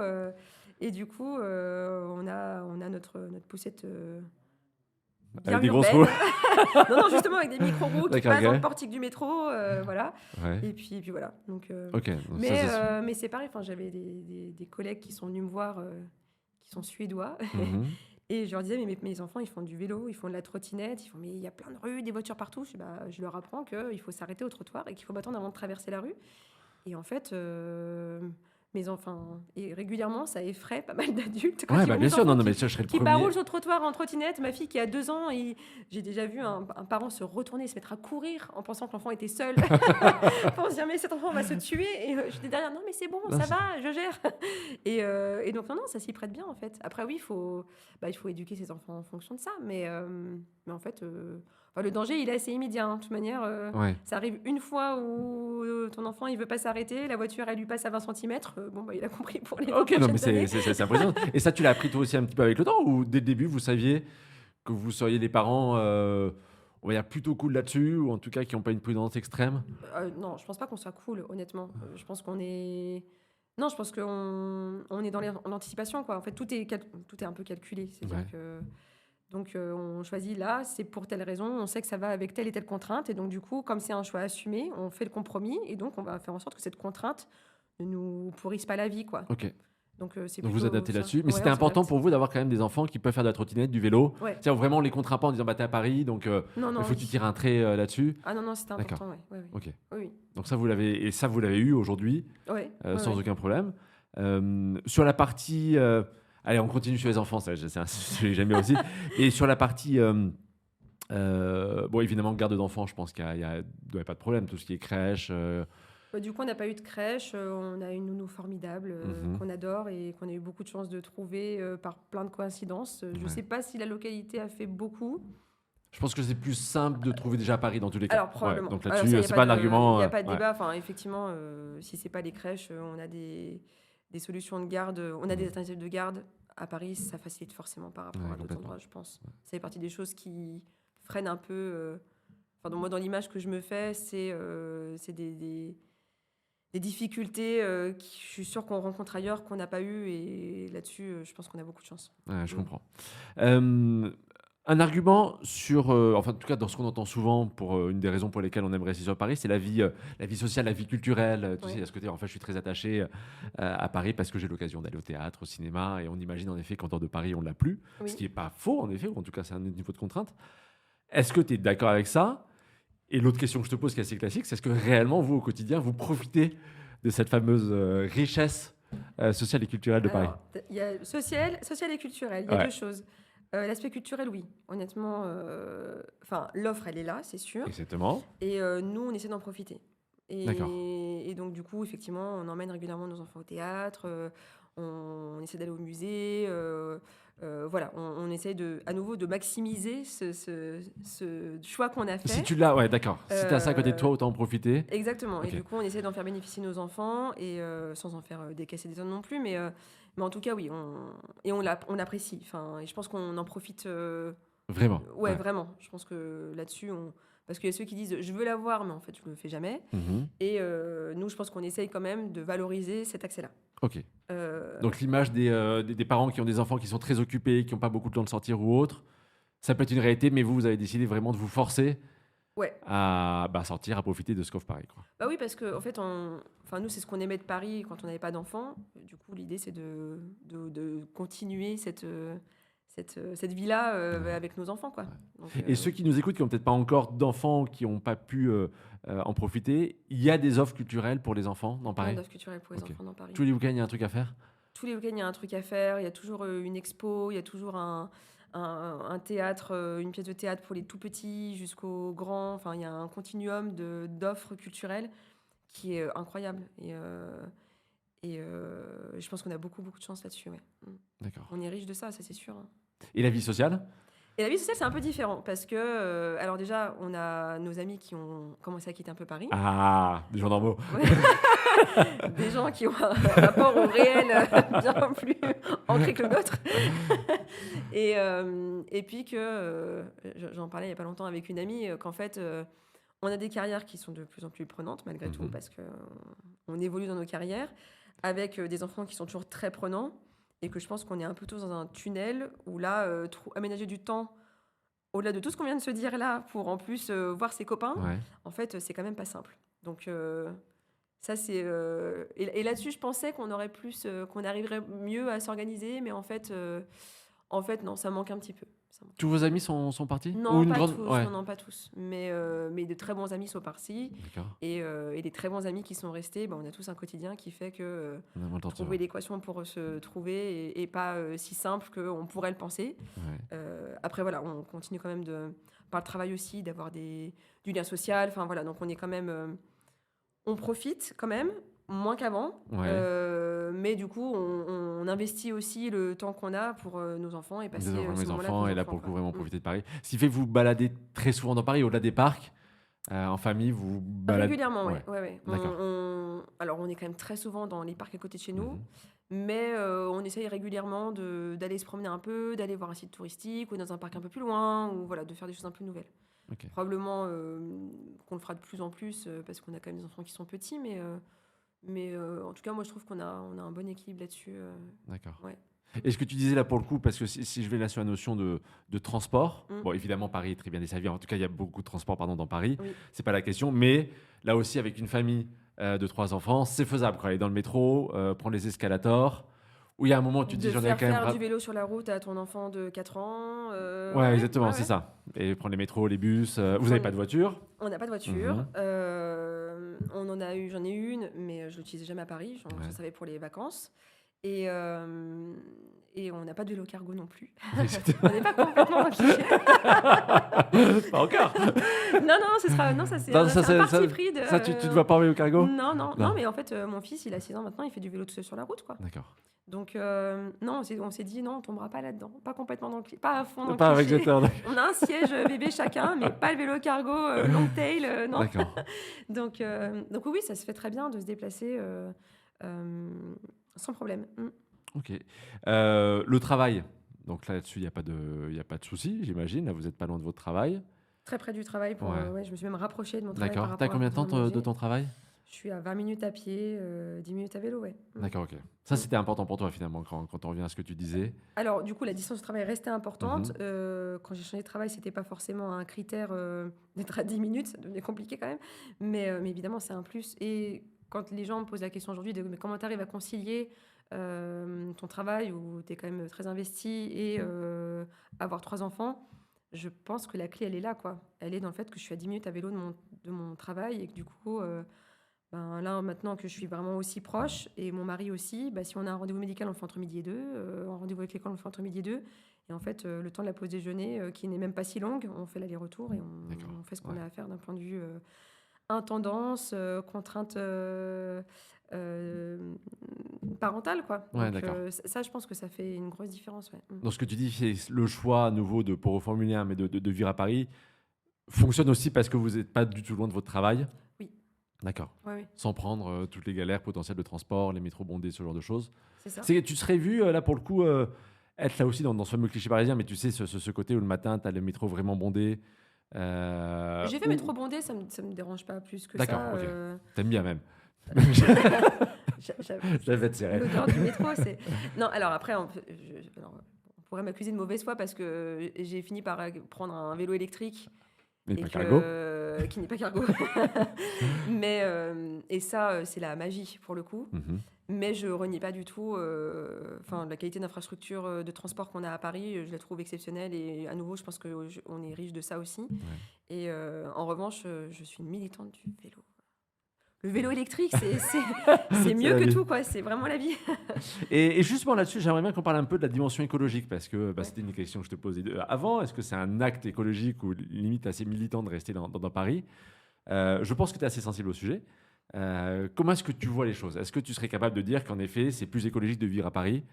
on a notre poussette bien Avec des grosses urbaine. roues. Non, justement, avec des micro-roues qui D'accord, passent dans ok. le portique du métro. Voilà. Ouais. Et puis voilà. Ok, donc ça, c'est sûr. Mais c'est pareil, enfin, j'avais des collègues qui sont venus me voir, qui sont suédois. Mhm. Et je leur disais, mais mes enfants, ils font du vélo, ils font de la trottinette, mais il y a plein de rues, des voitures partout. Je leur apprends qu'il faut s'arrêter au trottoir et qu'il faut m'attendre avant de traverser la rue. Et en fait, mes enfants, et régulièrement, ça effraie pas mal d'adultes quand Ouais, ils bah voient bien mes sûr, non, enfants non, mais ça, je serais le qui premier. baroulent sur le trottoir en trottinette. Ma fille qui a 2 ans, et j'ai déjà vu un parent se retourner, se mettre à courir en pensant que l'enfant était seul pour se dire mais cet enfant va se tuer. Et j'étais derrière, non mais c'est bon, Non, ça va, je gère. Et donc non, ça s'y prête bien en fait. Après oui, il faut éduquer ses enfants en fonction de ça, mais en fait, enfin, le danger il est assez immédiat, hein. De toute manière, Ouais. ça arrive une fois où ton enfant il veut pas s'arrêter, la voiture elle lui passe à 20 centimètres. Bon bah il a compris pour les 20 Ok, non, mais prochaines années. c'est impressionnant. Et ça, tu l'as appris toi aussi un petit peu avec le temps, ou dès le début, vous saviez que vous seriez des parents, on va dire, plutôt cool là-dessus, ou en tout cas qui n'ont pas une prudence extrême? Non, je pense pas qu'on soit cool, honnêtement. Je pense qu'on est. Non, je pense qu'on est dans l'anticipation, quoi. En fait, tout est un peu calculé. C'est-à-dire Ouais. que. Donc, on choisit là, c'est pour telle raison, on sait que ça va avec telle et telle contrainte. Et donc, du coup, comme c'est un choix assumé, on fait le compromis. Et donc, on va faire en sorte que cette contrainte ne nous pourrisse pas la vie, quoi. Ok. Donc, c'est Donc vous plutôt adaptez ça. là-dessus. Mais Ouais, c'était on important s'adapte. pour vous d'avoir quand même des enfants qui peuvent faire de la trottinette, du vélo. Ouais. C'est vraiment on les contraint pas en disant bah t'es à Paris, donc Non, non, il faut que tu oui. tires un trait là-dessus. Ah non, non, c'était D'accord. important, ouais. Ouais, Ok. oui. Oui, Donc ça vous l'avez eu aujourd'hui ouais. Ouais, sans ouais. aucun problème. Sur la partie, allez, on continue sur les enfants, ça, c'est un sujet que j'aime bien aussi. Et sur la partie, bon évidemment garde d'enfants, je pense qu'il y a pas de problème, tout ce qui est crèche. Bah, du coup, on n'a pas eu de crèche. On a une nounou formidable Mhm. qu'on adore et qu'on a eu beaucoup de chance de trouver par plein de coïncidences. Je ne Ouais. sais pas si la localité a fait beaucoup. Je pense que c'est plus simple de trouver déjà à Paris dans tous les cas. Alors, probablement. Ouais, donc Alors, ça, là-dessus, y a c'est pas un de- argument. Il n'y a pas de Ouais. débat. Enfin, effectivement, si ce n'est pas les crèches, on a des solutions de garde. On a des alternatives de garde. À Paris, ça facilite forcément par rapport Ouais, à d'autres complètement. endroits, je pense. Ça fait partie des choses qui freinent un peu. Enfin, donc, moi, dans l'image que je me fais, c'est des difficultés je suis sûre qu'on rencontre ailleurs, qu'on n'a pas eu. Et là-dessus, je pense qu'on a beaucoup de chance. Ouais, je Mm. comprends. Un argument sur, enfin en tout cas dans ce qu'on entend souvent pour une des raisons pour lesquelles on aimerait rester sur Paris, c'est la vie sociale, la vie culturelle. Tu Ouais. sais, à ce côté, en fait, je suis très attaché à Paris parce que j'ai l'occasion d'aller au théâtre, au cinéma, et on imagine en effet qu'en dehors de Paris, on ne l'a plus, Oui. ce qui n'est pas faux en effet, ou en tout cas c'est un niveau de contrainte. Est-ce que tu es d'accord avec ça? Et l'autre question que je te pose, qui est assez classique, c'est est-ce que réellement, vous, au quotidien, vous profitez de cette fameuse richesse sociale et culturelle de Paris? Alors, il y a social et culturel. Il y a Ouais. 2 choses. L'aspect culturel, oui. Honnêtement, enfin, l'offre, elle est là, c'est sûr. Exactement. Et nous, on essaie d'en profiter. D'accord. Et donc, du coup, effectivement, on emmène régulièrement nos enfants au théâtre, on essaie d'aller au musée. Voilà, on essaie à nouveau de maximiser ce choix qu'on a fait. Si tu l'as, ouais, d'accord. Si tu as ça à côté de toi, autant en profiter. Exactement. Ok. Et du coup, on essaie d'en faire bénéficier nos enfants et sans en faire décasser des autres non plus. Mais en tout cas, oui, on apprécie. Enfin, et je pense qu'on en profite. Vraiment. Ouais, vraiment. Je pense que là-dessus, parce qu'il y a ceux qui disent je veux l'avoir, mais en fait, je ne le fais jamais. Mhm. Et nous, je pense qu'on essaye quand même de valoriser cet accès-là. Ok. Euh, Donc l'image des parents qui ont des enfants qui sont très occupés, qui n'ont pas beaucoup de temps de sortir ou autre, ça peut être une réalité, mais vous avez décidé vraiment de vous forcer Ouais. à sortir, à profiter de ce qu'offre Paris, quoi. Bah oui, parce que en fait, nous, c'est ce qu'on aimait de Paris quand on n'avait pas d'enfants. Du coup, l'idée, c'est de continuer cette vie-là Ouais. avec nos enfants, quoi. Ouais. Donc, Et ceux qui nous écoutent, qui n'ont peut-être pas encore d'enfants, qui n'ont pas pu en profiter, il y a des offres culturelles pour les enfants dans plein Paris? d'offres culturelles pour les Ok. enfants dans Paris. Tous les week-ends, il y a un truc à faire? Tous les week-ends, il y a un truc à faire. Il y a toujours une expo, il y a toujours un théâtre, une pièce de théâtre pour les tout petits jusqu'aux grands. Enfin, il y a un continuum d'offres culturelles qui est incroyable. Et je pense qu'on a beaucoup, beaucoup de chance là-dessus. Ouais. D'accord. On est riche de ça, ça c'est sûr. Et la vie sociale? Et la vie sociale, c'est un peu différent parce que, alors déjà, on a nos amis qui ont commencé à quitter un peu Paris. Ah, des gens normaux. Ouais. Des gens qui ont un rapport au réel bien plus ancré que le nôtre. Et puis que, j'en parlais il n'y a pas longtemps avec une amie, qu'en fait, on a des carrières qui sont de plus en plus prenantes malgré tout parce qu'on évolue dans nos carrières avec des enfants qui sont toujours très prenants. Et que je pense qu'on est un peu tous dans un tunnel où là, aménager du temps, au-delà de tout ce qu'on vient de se dire là, pour en plus voir ses copains, Ouais. en fait, c'est quand même pas simple. Donc ça, c'est... et là-dessus, je pensais qu'on aurait plus, qu'on arriverait mieux à s'organiser, mais en fait, non, ça manque un petit peu. Ça manque. Tous vos amis sont partis? Non, Ou une pas grande... tous, Ouais. non, pas tous. Mais de très bons amis sont partis. D'accord. Et des très bons amis qui sont restés, on a tous un quotidien qui fait que On a moins le temps de se trouver l'équation pour se trouver et pas si simple qu'on pourrait le penser. voir. Ouais. Après, voilà, on continue quand même par le travail aussi, d'avoir du lien social. Enfin, voilà, donc on est quand même... on profite quand même, moins qu'avant. Ouais. Mais du coup, on investit aussi le temps qu'on a pour nos enfants et Vous passer êtes vraiment ce les moment-là enfants avec et nos là enfants, pour le coup quoi. vraiment profiter de Paris. Ce qui fait que vous baladez très souvent dans Paris, au-delà des parcs, en famille, vous baladez. Régulièrement, Ouais. ouais. D'accord. Alors, on est quand même très souvent dans les parcs à côté de chez nous, Mhm. mais on essaye régulièrement d'aller se promener un peu, d'aller voir un site touristique ou dans un parc un peu plus loin, ou voilà, de faire des choses un peu nouvelles. Ok. Probablement qu'on le fera de plus en plus parce qu'on a quand même des enfants qui sont petits, mais en tout cas, moi, je trouve qu'on a un bon équilibre là-dessus. D'accord. Ouais. Et ce que tu disais là pour le coup, parce que si je vais là sur la notion de transport, Mm. bon évidemment Paris est très bien desservi, en tout cas il y a beaucoup de transport dans Paris, Oui. c'est pas la question, mais là aussi avec une famille de 3 enfants, c'est faisable quoi, aller dans le métro, prendre les escalators, où il y a un moment où tu te dis De j'en ai faire quand même... faire du vélo sur la route à ton enfant de 4 ans. Ouais, exactement, ouais, c'est ouais. ça. Et prendre les métros, les bus, vous n'avez pas de voiture? On n'a pas de voiture. Mhm. J'en ai eu une, mais je l'utilisais jamais à Paris. Ouais. Je savais pour les vacances. Et on n'a pas de vélo cargo non plus. Exactement. On n'est pas complètement dans le cliché. Pas encore. Non, ça c'est Non, un parti pris de. Ça, tu ne vas pas en vélo cargo? Non, mais en fait, mon fils, il a 6 ans maintenant, il fait du vélo tout seul sur la route, quoi. D'accord. Donc, non, on s'est dit, non, on tombera pas là-dedans. Pas complètement dans le cliché. Pas à fond dans le Pas avec cliché. Jeter, On a un siège bébé chacun, mais pas le vélo cargo long tail, non. d'accord. Donc oui, ça se fait très bien de se déplacer sans problème. Ok. Le travail. Donc là-dessus, il n'y a pas de souci, j'imagine. Là, vous n'êtes pas loin de votre travail. Très près du travail. Ouais. Je me suis même rapprochée de mon travail. D'accord. T'as combien de temps de ton travail? Je suis à 20 minutes à pied, 10 minutes à vélo, ouais. D'accord, ok. Ça, c'était important pour toi, finalement, quand on revient à ce que tu disais. Alors, du coup, la distance de travail restait importante. Quand j'ai changé de travail, c'était pas forcément un critère d'être à 10 minutes. Ça devenait compliqué quand même. Mais évidemment, c'est un plus. Et quand les gens me posent la question aujourd'hui de mais comment tu arrives à concilier ton travail où tu es quand même très investi et avoir 3 enfants, je pense que la clé, elle est là, quoi. Elle est dans le fait que je suis à 10 minutes à vélo de mon travail et que du coup, là, maintenant que je suis vraiment aussi proche, et mon mari aussi, si on a un rendez-vous médical, on le fait entre midi et 2. Un rendez-vous avec l'école, on le fait entre midi et 2. Et en fait, le temps de la pause déjeuner, qui n'est même pas si longue, on fait l'aller-retour et on fait ce qu'on a à faire d'un point de vue intendance, contrainte parentale, quoi. Ouais, Donc, d'accord. ça, je pense que ça fait une grosse différence, ouais. Donc, ce que tu dis, c'est le choix à nouveau, pour reformuler, mais de vivre à Paris, fonctionne aussi parce que vous n'êtes pas du tout loin de votre travail? Oui. D'accord. Ouais. Sans prendre toutes les galères potentielles de transport, les métros bondés, ce genre de choses. C'est ça. Tu serais vu, là, pour le coup, être là aussi dans ce fameux cliché parisien, mais tu sais, ce côté où le matin, tu as le métro vraiment bondé. J'ai fait métro bondé, ça me dérange pas plus que ça. D'accord, ok. T'aimes bien même. J'avais de serré. L'odeur du métro, c'est... Non, alors après, on pourrait m'accuser de mauvaise foi parce que j'ai fini par prendre un vélo électrique Mais et pas cargo. qui n'est pas cargo. Mais, et ça, c'est la magie pour le coup. Mhm. Mais je renie pas du tout la qualité d'infrastructure de transport qu'on a à Paris. Je la trouve exceptionnelle et à nouveau, je pense qu'on est riche de ça aussi. Ouais. Et en revanche, je suis une militante du vélo. Le vélo électrique, c'est mieux la que vie. tout, quoi. C'est vraiment la vie. Et justement là-dessus, j'aimerais bien qu'on parle un peu de la dimension écologique parce que c'était une question que je te posais avant. Est-ce que c'est un acte écologique ou limite assez militant de rester dans Paris? Je pense que tu es assez sensible au sujet. Comment est-ce que tu vois les choses? Est-ce que tu serais capable de dire qu'en effet, c'est plus écologique de vivre à Paris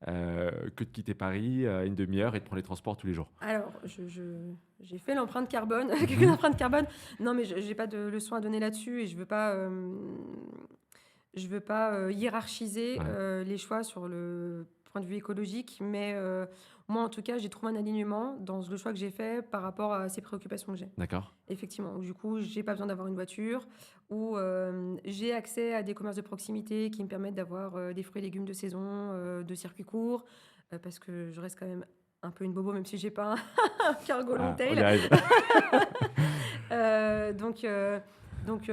que de quitter Paris à une demi-heure et de prendre les transports tous les jours? Alors, j'ai fait l'empreinte carbone, quelques Mhm. empreintes carbone. Non, mais je n'ai pas de leçon à donner là-dessus et je veux pas hiérarchiser Ouais, les choix sur le point de vue écologique, mais moi, en tout cas, j'ai trouvé un alignement dans le choix que j'ai fait par rapport à ces préoccupations que j'ai. d'accord. Effectivement, où du coup, j'ai pas besoin d'avoir une voiture, où j'ai accès à des commerces de proximité qui me permettent d'avoir des fruits et légumes de saison, de circuits courts, parce que je reste quand même un peu une bobo, même si j'ai pas un cargo long Ah, on y tail. arrive.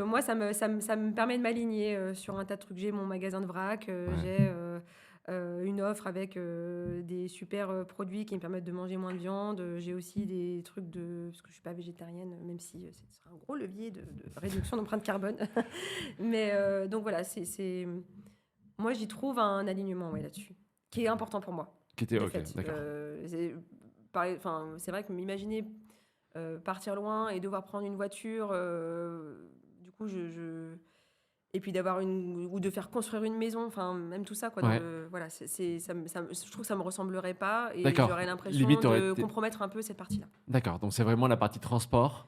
Moi, ça me permet de m'aligner sur un tas de trucs. J'ai mon magasin de vrac, Ouais. j'ai une offre avec des super produits qui me permettent de manger moins de viande. J'ai aussi des trucs de... Parce que je suis pas végétarienne, même si ce serait un gros levier de réduction d'empreinte carbone. Mais donc voilà, moi, j'y trouve un alignement ouais, là-dessus, qui est important pour moi, Qui était de ok, fait. d'accord. C'est vrai que m'imaginer partir loin et devoir prendre une voiture, du coup, et puis d'avoir ou de faire construire une maison, enfin, même tout ça, quoi, Ouais, voilà, je trouve que ça me ressemblerait pas et d'accord. j'aurais l'impression Limite, de compromettre un peu cette partie-là. d'accord. Donc c'est vraiment la partie transport.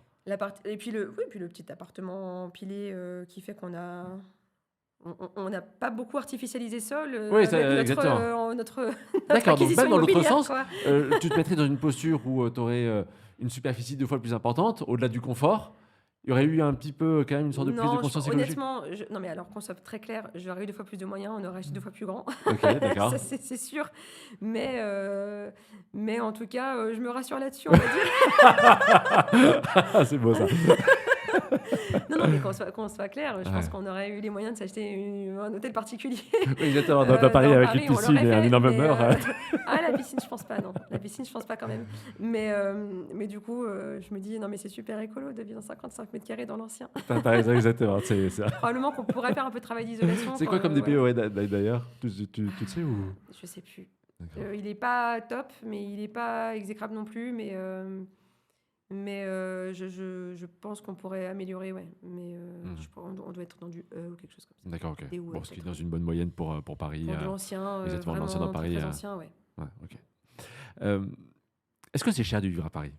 Et puis le petit appartement empilé qui fait on n'a pas beaucoup artificialisé sol Oui, avec exactement. notre D'accord, donc acquisition même dans l'autre immobilière, sens, quoi. tu te mettrais dans une posture où tu aurais une superficie 2 fois plus importante, au-delà du confort. Il y aurait eu un petit peu quand même une sorte de prise de Non, conscience écologique. honnêtement, non mais alors qu'on soit très clair, j'aurais eu 2 fois plus de moyens, on aurait acheté 2 fois plus grand, Ok, ça d'accord. c'est sûr. Mais en tout cas, je me rassure là-dessus, on va dire. C'est beau ça. Non, mais qu'on soit clair, je pense Ouais. qu'on aurait eu les moyens de s'acheter un hôtel particulier Oui, exactement, dans Paris dans avec une Paris, on piscine l'aurait et un fait. énorme Mais mur. ah, la piscine, je pense pas, non. La piscine, je pense pas quand même. Mais du coup, je me dis, non, mais c'est super écolo de vivre dans 55 mètres carrés dans l'ancien. T'as raison, exactement. C'est ça. Probablement qu'on pourrait faire un peu de travail d'isolation. C'est quoi comme Voilà. DPO d'ailleurs? Tu le sais ou? Je sais plus. D'accord. Il est pas top, mais il est pas exécrable non plus. Mais je pense qu'on pourrait améliorer, ouais. Mais Mhm. on doit être dans du E ou quelque chose comme ça. D'accord, ok. Des ou Bon, ce qui est peut-être. dans une bonne moyenne pour Paris. Pour de l'ancien, exactement, vraiment l'ancien dans très, Paris. très ancien, ouais. Ouais, ok. Euh, Est-ce que c'est cher de vivre à Paris?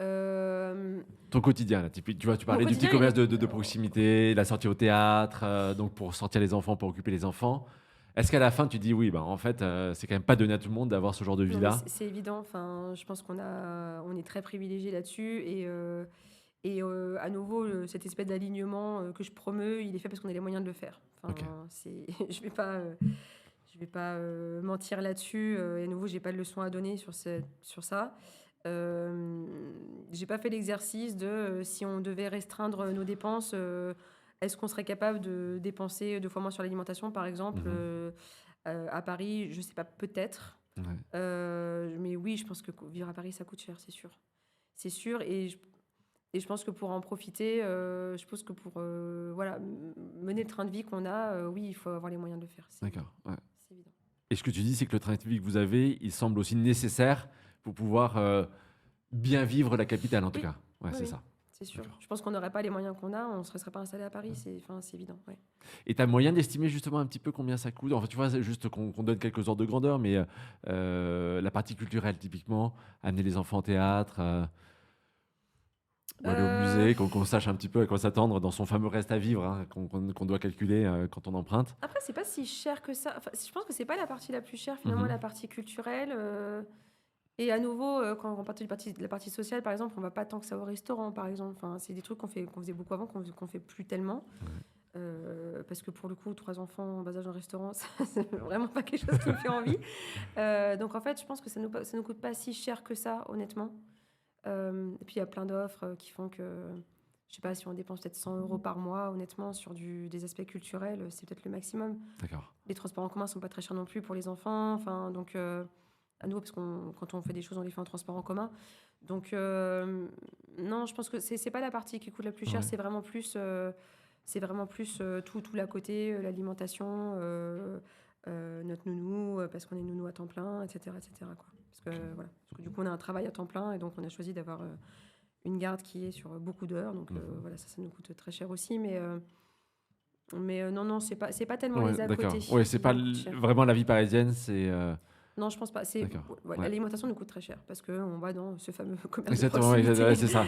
Euh, Ton quotidien, là, tu vois, tu Mon parlais du petit quotidien, commerce de proximité, la sortie au théâtre, donc pour sortir les enfants, pour occuper les enfants. Est-ce qu'à la fin, tu dis oui, en fait, c'est quand même pas donné à tout le monde d'avoir ce genre de non, mais vie-là? c'est évident. Enfin, je pense on est très privilégié là-dessus. À nouveau, cette espèce d'alignement que je promeux, il est fait parce qu'on a les moyens de le faire. Enfin, Ok. je vais pas mentir là-dessus. Et à nouveau, j'ai pas de leçon à donner sur ça. J'ai pas fait l'exercice de si on devait restreindre nos dépenses, est-ce qu'on serait capable de dépenser 2 fois moins sur l'alimentation, par exemple, Mhm. à Paris? Je sais pas, peut-être. Ouais. Mais oui, je pense que vivre à Paris, ça coûte cher, c'est sûr. C'est sûr. Et je pense que pour en profiter, je pense que pour voilà, mener le train de vie qu'on a, oui, il faut avoir les moyens de le faire. D'accord. Ouais. C'est évident. Et ce que tu dis, c'est que le train de vie que vous avez, il semble aussi nécessaire pour pouvoir bien vivre la capitale, en tout Oui. cas. Ouais, Oui, c'est oui. ça. C'est sûr. D'accord. Je pense qu'on n'aurait pas les moyens qu'on a, on ne se serait pas installé à Paris, c'est évident. Ouais. Et tu as moyen d'estimer justement un petit peu combien ça coûte? Enfin, tu vois, c'est juste qu'on donne quelques ordres de grandeur, mais la partie culturelle, typiquement, amener les enfants au théâtre, ou aller au Euh, musée, qu'on sache un petit peu à quoi s'attendre dans son fameux reste à vivre, hein, qu'on doit calculer quand on emprunte. Après, c'est pas si cher que ça. Enfin, je pense que c'est pas la partie la plus chère, finalement, Mhm. la partie culturelle. Et à nouveau, quand on parle de la partie sociale, par exemple, on va pas tant que ça au restaurant, par exemple. Enfin, c'est des trucs qu'on faisait beaucoup avant, qu'on fait plus tellement. Parce que pour le coup, 3 enfants en bas âge en restaurant, ça, c'est vraiment pas quelque chose qui me fait envie. Donc en fait, je pense que ça nous coûte pas si cher que ça, honnêtement. Et puis, il y a plein d'offres qui font que, je sais pas, si on dépense peut-être 100 € par mois, honnêtement, sur des aspects culturels, c'est peut-être le maximum. D'accord. Les transports en commun sont pas très chers non plus pour les enfants. Enfin, donc, à nouveau, parce que quand on fait des choses, on les fait en transport en commun. Donc, non, je pense que c'est pas la partie qui coûte la plus cher, Ouais. c'est vraiment plus tout l'à côté, l'alimentation, notre nounou, parce qu'on est nounou à temps plein, etc., etc., quoi. Voilà. Parce que du coup, on a un travail à temps plein et donc on a choisi d'avoir une garde qui est sur beaucoup d'heures. Donc voilà, ça nous coûte très cher aussi. Mais non, c'est pas tellement Ouais, les à d'accord. côté. Ouais, c'est qui pas nous coûtent cher. vraiment la vie parisienne, c'est. Non, je pense pas. D'accord. Ouais. L'alimentation nous coûte très cher parce qu'on va dans ce fameux commerce Exactement, de proximité, c'est ça.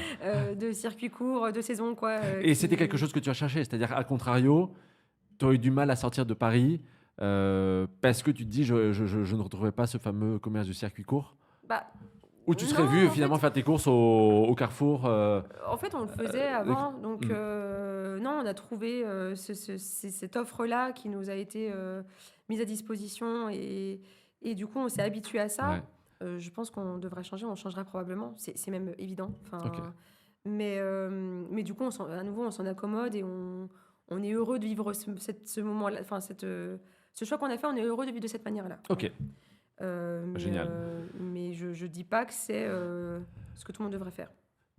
de circuit court, de saison, quoi. Et c'était quelque chose que tu as cherché, c'est-à-dire, à contrario, tu aurais eu du mal à sortir de Paris parce que tu te dis, je ne retrouverai pas ce fameux commerce du circuit court. Bah, Ou tu serais non, vu en finalement fait, faire tes courses au Carrefour. en fait, on le faisait avant. Donc, Mm. non, on a trouvé cette offre-là qui nous a été mise à disposition et du coup, on s'est habitué à ça. Ouais. Je pense qu'on devrait changer, on changerait probablement. C'est même évident. Enfin, Ok. mais du coup, à nouveau, on s'en accommode et on est heureux de vivre ce moment-là. Enfin, ce choix qu'on a fait, on est heureux de vivre de cette manière-là. Ok. Génial. Mais je dis pas que c'est ce que tout le monde devrait faire.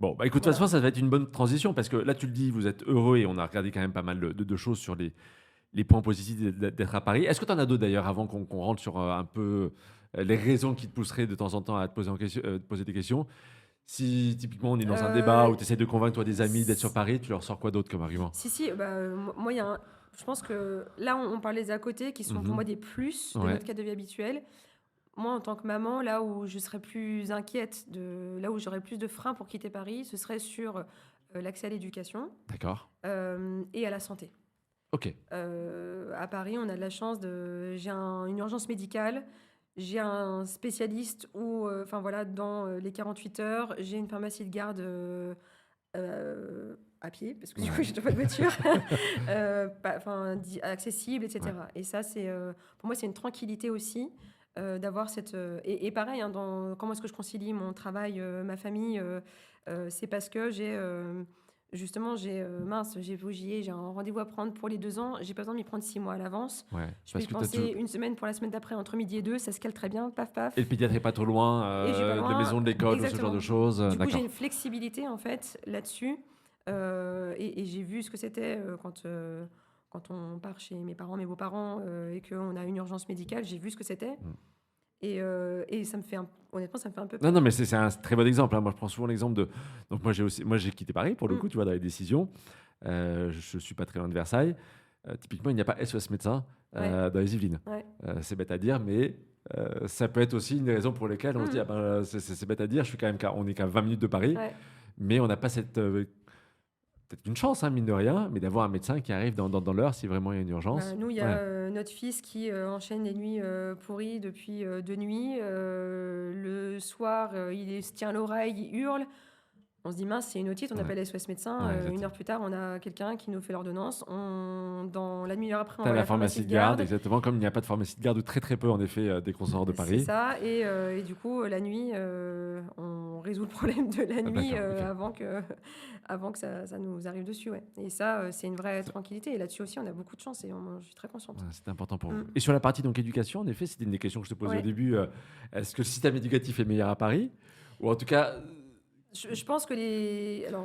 Bon, bah écoute, de toute façon, ça va être une bonne transition parce que là, tu le dis, vous êtes heureux et on a regardé quand même pas mal de choses sur les points positifs d'être à Paris. Est-ce que tu en as d'autres d'ailleurs avant qu'on rentre sur un peu les raisons qui te pousseraient de temps en temps à te poser des questions? Si typiquement on est dans un débat où tu essaies de convaincre toi des amis d'être sur Paris, tu leur sors quoi d'autre comme argument? Si, moi, je pense que là, on parle des à côté qui sont pour moi des plus de notre cadre de vie habituel. Moi, en tant que maman, là où je serais plus inquiète, là où j'aurais plus de freins pour quitter Paris, ce serait sur l'accès à l'éducation D'accord. et à la santé. Ok. À Paris, on a de la chance j'ai une urgence médicale, j'ai un spécialiste où, enfin voilà, dans les 48 heures, j'ai une pharmacie de garde à pied, parce que du coup, je n'ai pas de voiture, accessible, etc. Ouais. Et ça, pour moi, c'est une tranquillité aussi. D'avoir cette et pareil hein, comment est-ce que je concilie mon travail ma famille c'est parce que justement j'ai un rendez-vous à prendre pour les 2 ans, j'ai pas besoin de m'y prendre 6 mois à l'avance, Ouais. je peux y penser une semaine pour la semaine d'après, entre midi et 2, ça se cale très bien, paf paf, Et le pédiatre n'est pas trop loin, et j'ai pas de loin. maison, de l'école, ou ce Exactement. genre de choses. Du coup D'accord. j'ai une flexibilité en fait là-dessus et j'ai vu ce que c'était quand on part chez mes beaux-parents et qu'on a une urgence médicale, j'ai vu ce que c'était. Et ça me fait honnêtement, ça me fait un peu peur. Non, mais c'est un très bon exemple. Hein. Moi, je prends souvent l'exemple de. Donc, moi, j'ai quitté Paris pour le coup, tu vois, dans les décisions. Je suis pas très loin de Versailles. Typiquement, il n'y a pas SOS médecin dans les Yvelines. Ouais. C'est bête à dire, mais ça peut être aussi une des raisons pour lesquelles on se dit ah ben, c'est bête à dire. On est qu'à 20 minutes de Paris, mais on n'a pas cette peut-être une chance, hein, mine de rien, mais d'avoir un médecin qui arrive dans l'heure si vraiment il y a une urgence. Nous, il y a notre fils qui enchaîne les nuits pourries depuis 2 nuits. Le soir, il se tient l'oreille, il hurle. On se dit, mince, c'est une otite, on appelle SOS médecin. Une heure plus tard, on a quelqu'un qui nous fait l'ordonnance. Dans la demi-heure après, on va à la la pharmacie de garde. Exactement, comme il n'y a pas de pharmacie de garde, ou très très peu en effet, dès qu'on sort de Paris. C'est ça, et du coup, la nuit, on résout le problème de la nuit avant que ça nous arrive dessus. Ouais. Et ça, c'est une vraie tranquillité. Et là-dessus aussi, on a beaucoup de chance et je suis très consciente. C'est important pour vous. Et sur la partie donc éducation, en effet, c'était une des questions que je te posais au début. Est-ce que le système éducatif est meilleur à Paris? Ou en tout cas... Je pense que alors,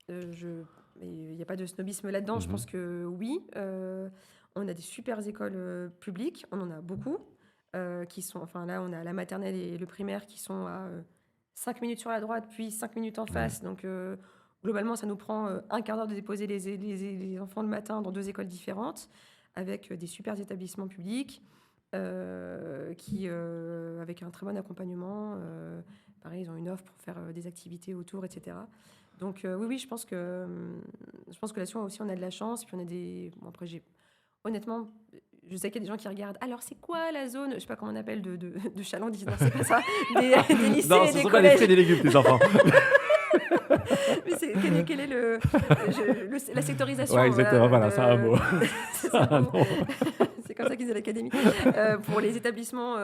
il n'y a pas de snobisme là-dedans. Je pense que oui. On a des super écoles publiques. On en a beaucoup. Qui sont, enfin là, on a la maternelle et le primaire qui sont à 5 minutes sur la droite, puis 5 minutes en face. Donc, globalement, ça nous prend un quart d'heure de déposer les enfants le matin dans 2 écoles différentes, avec des super établissements publics, avec un très bon accompagnement. Pareil, ils ont une offre pour faire des activités autour, etc. Donc, oui, je pense que là-dessus aussi, on a de la chance. Puis on a après, honnêtement, je sais qu'il y a des gens qui regardent. Alors, c'est quoi la zone, je sais pas comment on appelle, de chalandise? Non, c'est pas ça. Des lycées, non, des ce sont collèges. pas les fruits et des légumes, tes enfants. Mais quel est la sectorisation? Ouais, exactement, voilà, c'est un mot. C'est ça, un mot. C'est comme ça qu'ils aient l'académie. Pour les établissements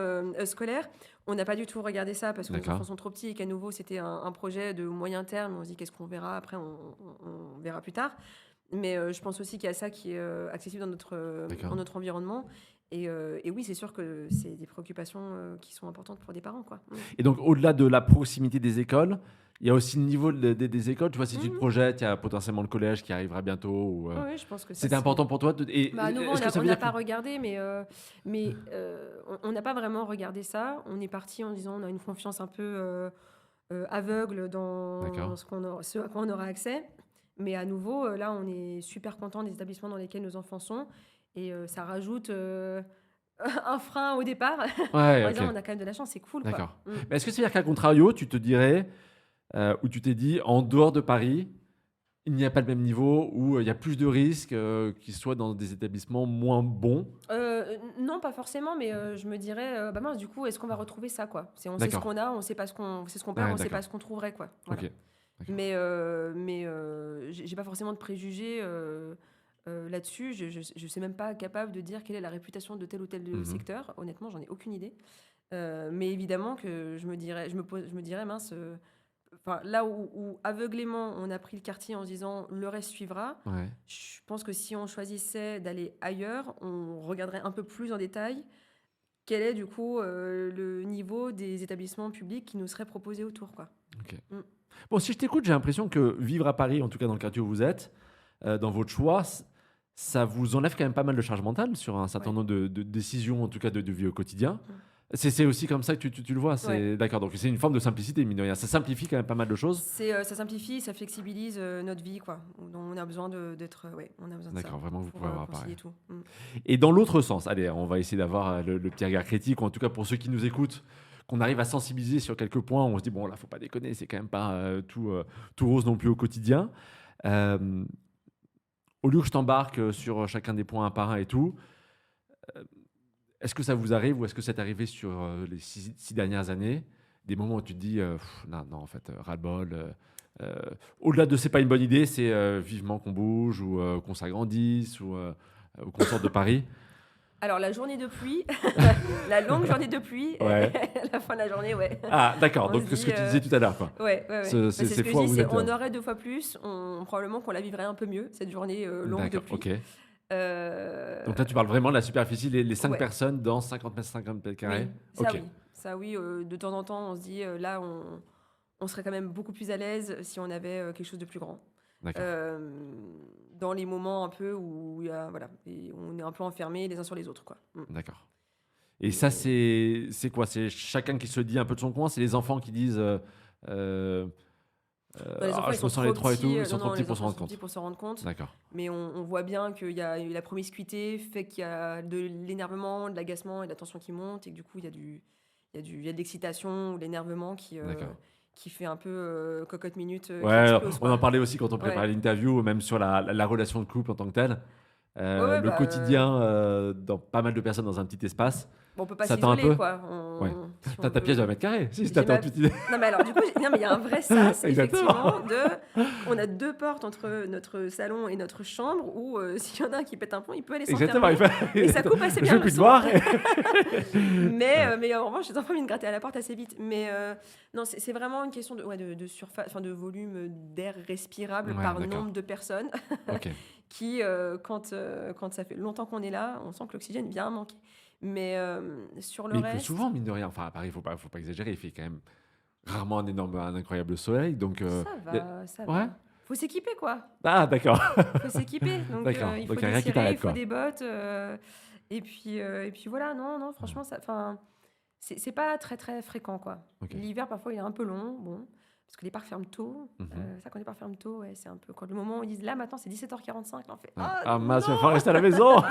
scolaires, on n'a pas du tout regardé ça parce que nos D'accord. enfants sont trop petits et qu'à nouveau, c'était un projet de moyen terme. On se dit qu'est-ce qu'on verra après, on verra plus tard. Mais je pense aussi qu'il y a ça qui est accessible D'accord. dans notre environnement. Et oui, c'est sûr que c'est des préoccupations qui sont importantes pour des parents, quoi. Et donc, au-delà de la proximité des écoles, il y a aussi le niveau des écoles. Tu vois, si tu te Mhm. projettes, il y a potentiellement le collège qui arrivera bientôt. Oui, je pense que ça, C'était important pour toi et Bah, à nouveau, est-ce que ça on veut n'a dire pas regardé, mais on n'a pas vraiment regardé ça. On est parti en disant on a une confiance un peu aveugle D'accord. dans ce à quoi on aura accès. Mais à nouveau, là, on est super content des établissements dans lesquels nos enfants sont. Et ça rajoute un frein au départ Ouais, en ok. disant on a quand même de la chance, c'est cool, quoi. D'accord. Mais est-ce que ça veut dire qu'à contrario, tu te dirais, ou tu t'es dit, en dehors de Paris, il n'y a pas le même niveau, où il y a plus de risques qu'ils soient dans des établissements moins bons? Non, pas forcément, mais je me dirais, bah mince, du coup, est-ce qu'on va retrouver ça, quoi? On sait ce D'accord. qu'on a, on sait pas on sait ce qu'on perd, Ouais, on sait pas d'accord. ce qu'on trouverait, quoi. Voilà. Ok. D'accord. Mais j'ai pas forcément de préjugés là-dessus. Je sais même pas capable de dire quelle est la réputation de tel ou tel Mhm. secteur. Honnêtement, j'en ai aucune idée. Mais évidemment que je me dirais, mince, enfin, là où aveuglément on a pris le quartier en se disant le reste suivra, Ouais. je pense que si on choisissait d'aller ailleurs, on regarderait un peu plus en détail quel est du coup le niveau des établissements publics qui nous seraient proposés autour, quoi. Ok. Mm. Bon, si je t'écoute, j'ai l'impression que vivre à Paris, en tout cas dans le quartier où vous êtes, dans votre choix, ça vous enlève quand même pas mal de charge mentale sur un certain Ouais. nombre de décisions, en tout cas de vie au quotidien. Mm. C'est aussi comme ça que tu le vois. Ouais. D'accord, donc c'est une forme de simplicité, mine de rien. Ça simplifie quand même pas mal de choses. Ça simplifie, ça flexibilise notre vie, quoi. Donc on a besoin d'être, ouais, on a besoin de ça D'accord, vraiment, vous pour pouvez avoir concilier pareil. tout. Mm. Et dans l'autre sens, allez, on va essayer d'avoir le petit regard critique, ou en tout cas pour ceux qui nous écoutent, qu'on arrive à sensibiliser sur quelques points. On se dit, bon, là, faut pas déconner, c'est quand même pas tout rose non plus au quotidien. Euh, Au lieu que je t'embarque sur chacun des points un par un et tout, est-ce que ça vous arrive ou est-ce que c'est arrivé sur les 6 dernières années, des moments où tu te dis, non, non, en fait, ras-le-bol. Au-delà de c'est pas une bonne idée, c'est vivement qu'on bouge ou qu'on s'agrandisse ou qu'on sorte de Paris. Alors la journée de pluie, la longue journée de pluie, Ouais. à la fin de la journée, ouais. Ah, d'accord. On Donc, se c'est ce dit, que tu disais tout à l'heure, quoi. Ouais, ouais, ouais. Ce- Bah, ces- c'est ces ce que fois je où dis, vous êtes, on aurait 2 fois plus, probablement qu'on la vivrait un peu mieux, cette journée longue de D'accord, pluie. ok. Euh, Donc là, tu parles vraiment de la superficie, les 5 ouais. personnes dans 50 mètres carrés. Oui, Ok, ça oui, de temps en temps, on se dit, là, on serait quand même beaucoup plus à l'aise si on avait quelque chose de plus grand. d'accord. Dans les moments un peu où voilà, et on est un peu enfermés les uns sur les autres, quoi. Mm. D'accord. Et ça, c'est quoi? C'est chacun qui se dit un peu de son coin? C'est les enfants qui disent euh, Non, les enfants, ils je me sont sens à trop l'étroit et tout? petits. Ils sont Non, trop non, petits les pour se enfants rendre sont petits compte. pour se rendre compte. D'accord. Mais on voit bien qu'il y a la promiscuité fait qu'il y a de l'énervement, de l'agacement et de la tension qui monte et que du coup, il y a de l'excitation ou de l'énervement D'accord. qui fait un peu cocotte minute qui Ouais, explose, on en quoi. parlait aussi quand on Ouais. préparait l'interview, même sur la relation de couple en tant que telle. Ouais, Le bah, quotidien dans pas mal de personnes dans un petit espace, bon, on peut pas ça tend un s'isoler, peu. quoi. Ouais. Si T'as on ta pièce de veut. 1 mètre carré. Si, J'ai t'as ta ma- petite idée. Non, mais alors, du coup, non, mais il y a un vrai sas, Exactement. effectivement, on a 2 portes entre notre salon et notre chambre où s'il y en a un qui pète un plomb, il peut aller Exactement. s'enfermer. Et ça coupe assez Je bien veux le plus te son. voir. Mais en revanche, les enfants viennent gratter à la porte assez vite. Mais non, c'est vraiment une question de surface, enfin de volume d'air respirable Ouais, par d'accord. nombre de personnes Ok. qui, quand ça fait longtemps qu'on est là, on sent que l'oxygène vient à manquer. Mais sur le Mais il pleut reste, souvent, mine de rien. Enfin, à Paris, faut pas exagérer. Il fait quand même rarement un incroyable soleil. Donc, ça Ouais. va. Faut s'équiper, quoi. Ah, d'accord. Faut s'équiper. Donc D'accord. il Donc, faut y a rien des qui cirés, t'arrête, il faut quoi. des bottes. Et puis voilà, non, franchement, ça, enfin, c'est pas très très fréquent, quoi. Ok. L'hiver, parfois, il est un peu long, bon, parce que les parcs ferment tôt. Mhm. Ça, quand les parcs ferment tôt, ouais, c'est un peu. Quand le moment où ils disent là, maintenant, c'est 17h45, là, on fait Ah, ah mince, il va non. falloir rester à la maison.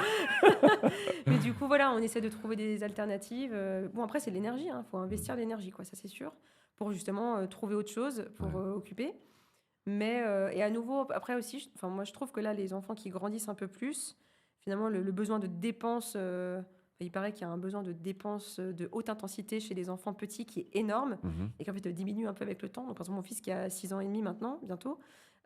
Mais du coup, voilà, on essaie de trouver des alternatives. Bon, après, c'est de l'énergie, il faut investir de l'énergie, quoi, ça c'est sûr, pour justement trouver autre chose pour Ouais. occuper. Mais, et à nouveau, après aussi, enfin, moi je trouve que là, les enfants qui grandissent un peu plus, finalement, le besoin de dépenses, il paraît qu'il y a un besoin de dépenses de haute intensité chez les enfants petits qui est énorme Mhm. et qu'en fait diminue un peu avec le temps. Donc, par exemple, mon fils qui a 6 ans et demi maintenant, bientôt,